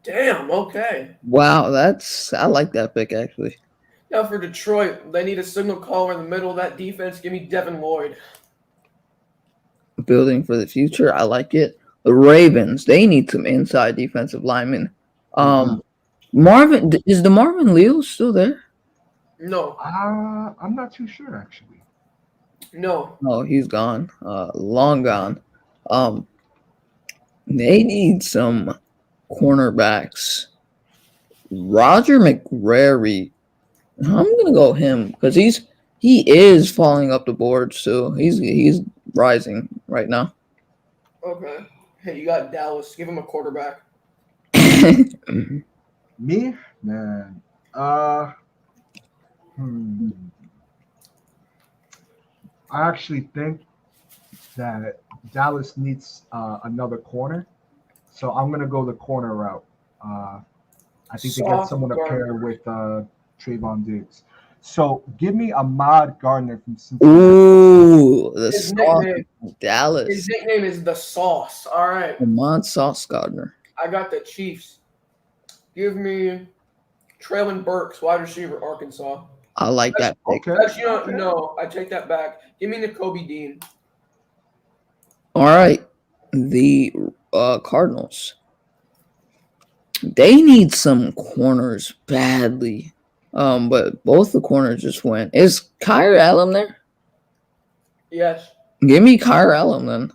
Damn. Okay. Wow, I like that pick actually. Now for Detroit, they need a signal caller in the middle of that defense. Give me Devin Lloyd. Building for the future. I like it. The Ravens, they need some inside defensive linemen. Marvin is the Marvin Leo still there? No. I'm not too sure actually. No. No, he's gone. Long gone. They need some cornerbacks. Roger McGrary. I'm gonna go him because he is falling up the board too. He's rising right now. Okay. Hey, you got Dallas. Give him a quarterback. Me, man. I actually think that Dallas needs another corner, so I'm gonna go the corner route. I think they get someone to pair with Trayvon Diggs. So give me Ahmad Gardner from Cincinnati. Ooh, the His sauce nickname, Dallas. his nickname is the Sauce. All right. Ahmad Sauce Gardner. I got the Chiefs. Give me Traylon Burks, wide receiver, Arkansas. I like that pick. Okay. Actually, no, I take that back. Give me N'Kobe Dean. All right, the Cardinals. They need some corners badly. But both the corners just went. Is Kyrie Allen there? Yes. Give me Kyrie Allen then.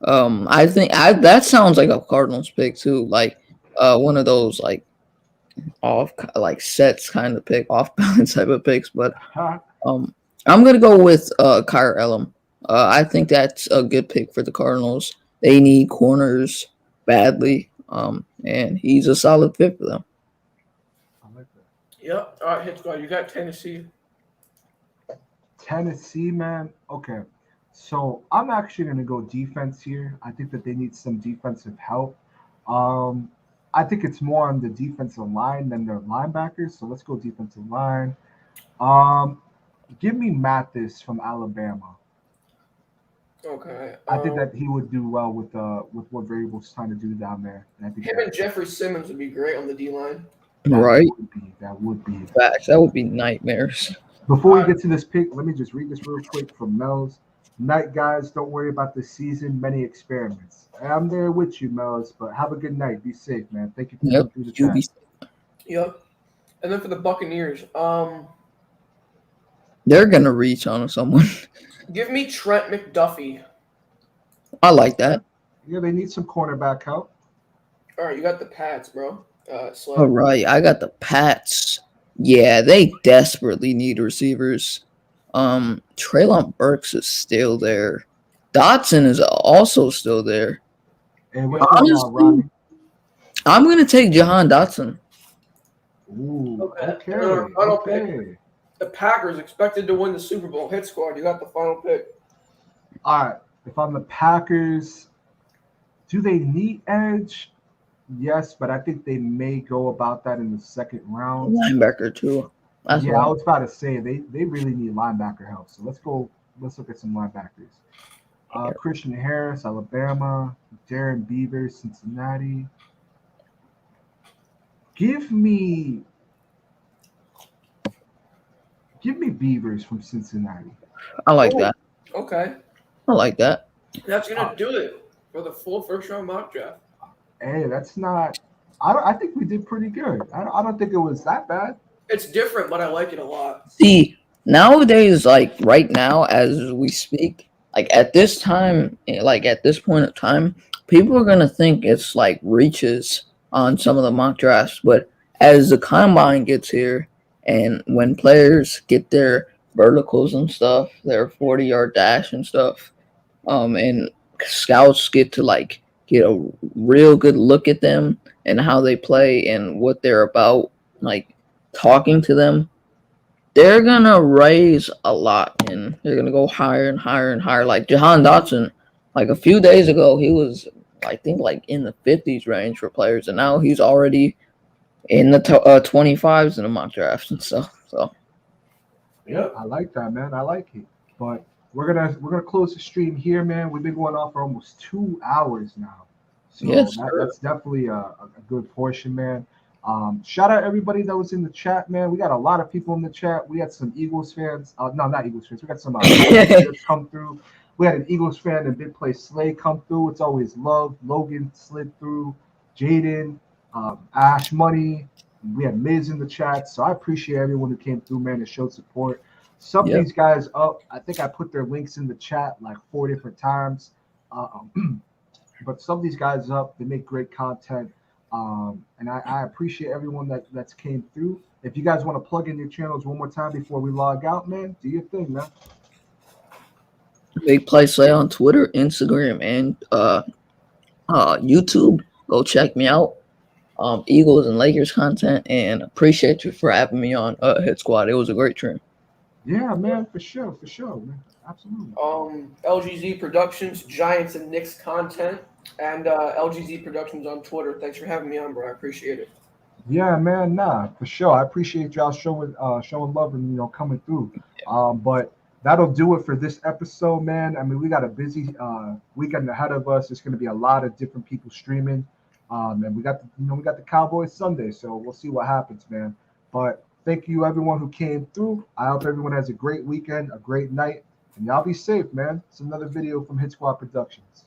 I think that sounds like a Cardinals pick too, like one of those like off like sets kind of pick, off balance type of picks. But I'm gonna go with Kyrie Allen. I think that's a good pick for the Cardinals. They need corners badly, and he's a solid fit for them. Yep. All right, hit squad. You got Tennessee. Tennessee, man. Okay. So I'm actually going to go defense here. I think that they need some defensive help. I think it's more on the defensive line than their linebackers. So let's go defensive line. Give me Mathis from Alabama. Okay. I think that he would do well with what Vrabel's trying to do down there. And I think him and Jeffrey Simmons would be great on the D line. Right. That would be. Facts. That would be nightmares. Before we get to this pick, let me just read this real quick from Mel's. Night, guys. Don't worry about the season. Many experiments. I'm there with you, Mel's, but have a good night. Be safe, man. Thank you for coming through the chat. Yep. And then for the Buccaneers, they're gonna reach on someone. Give me Trent McDuffie. I like that. Yeah, they need some cornerback help. All right, you got the Pats, bro. All right, I got the Pats. Yeah, they desperately need receivers. Treylon Burks is still there. Dotson is also still there. And what's going on, Ronnie? I'm gonna take Jahan Dotson. Ooh, okay. Final pick. The Packers expected to win the Super Bowl. Hit squad. You got the final pick. All right. If I'm the Packers, do they need edge? Yes, but I think they may go about that in the second round. Linebacker too. I was about to say they really need linebacker help. So let's look at some linebackers. Christian Harris, Alabama. Darren Beavers, Cincinnati. Give me Beavers from Cincinnati. I like that. Okay. I like that. That's gonna do it for the full first round mock draft. Hey, that's not. I think we did pretty good. I don't think it was that bad. It's different, but I like it a lot. See, nowadays, like right now, as we speak, like at this time, like at this point in time, people are gonna think it's like reaches on some of the mock drafts. But as the combine gets here, and when players get their verticals and stuff, their 40-yard dash and stuff, and scouts get to like get a real good look at them and how they play and what they're about, like talking to them, they're gonna raise a lot and they're gonna go higher and higher and higher. Like Jahan Dotson, like a few days ago, he was I think like in the 50s range for players, and now he's already in the 25s in the mock drafts and stuff. So Yeah, I like that, man. I like it. But we're gonna close the stream here, man. We've been going on for almost 2 hours now, so yes, that's definitely a good portion, man. Shout out everybody that was in the chat, man. We got a lot of people in the chat. We had some Eagles fans. No, not Eagles fans. We got some Cowboys come through. We had an Eagles fan and Big Play Slay come through. It's always love. Logan slid through. Jaden, Ash Money. We had Miz in the chat, so I appreciate everyone who came through, man, and showed support. Some of Yep. these guys up, I think I put their links in the chat like 4 different times. But some of these guys up, they make great content. And I appreciate everyone that's came through. If you guys want to plug in your channels one more time before we log out, man, do your thing, man. Big Play Slay on Twitter, Instagram, and YouTube. Go check me out. Eagles and Lakers content, and appreciate you for having me on Hit Squad. It was a great stream. Yeah, man, for sure, man. Absolutely. LGZ Productions, Giants and Knicks content, and LGZ Productions on Twitter. Thanks for having me on, bro. I appreciate it. Yeah, man, nah, for sure. I appreciate y'all showing love and coming through. But that'll do it for this episode, man. I mean, we got a busy weekend ahead of us. There's going to be a lot of different people streaming, and we got the Cowboys Sunday, so we'll see what happens, man. But thank you everyone who came through. I hope everyone has a great weekend, a great night, and y'all be safe, man. It's another video from Hit Squad Productions.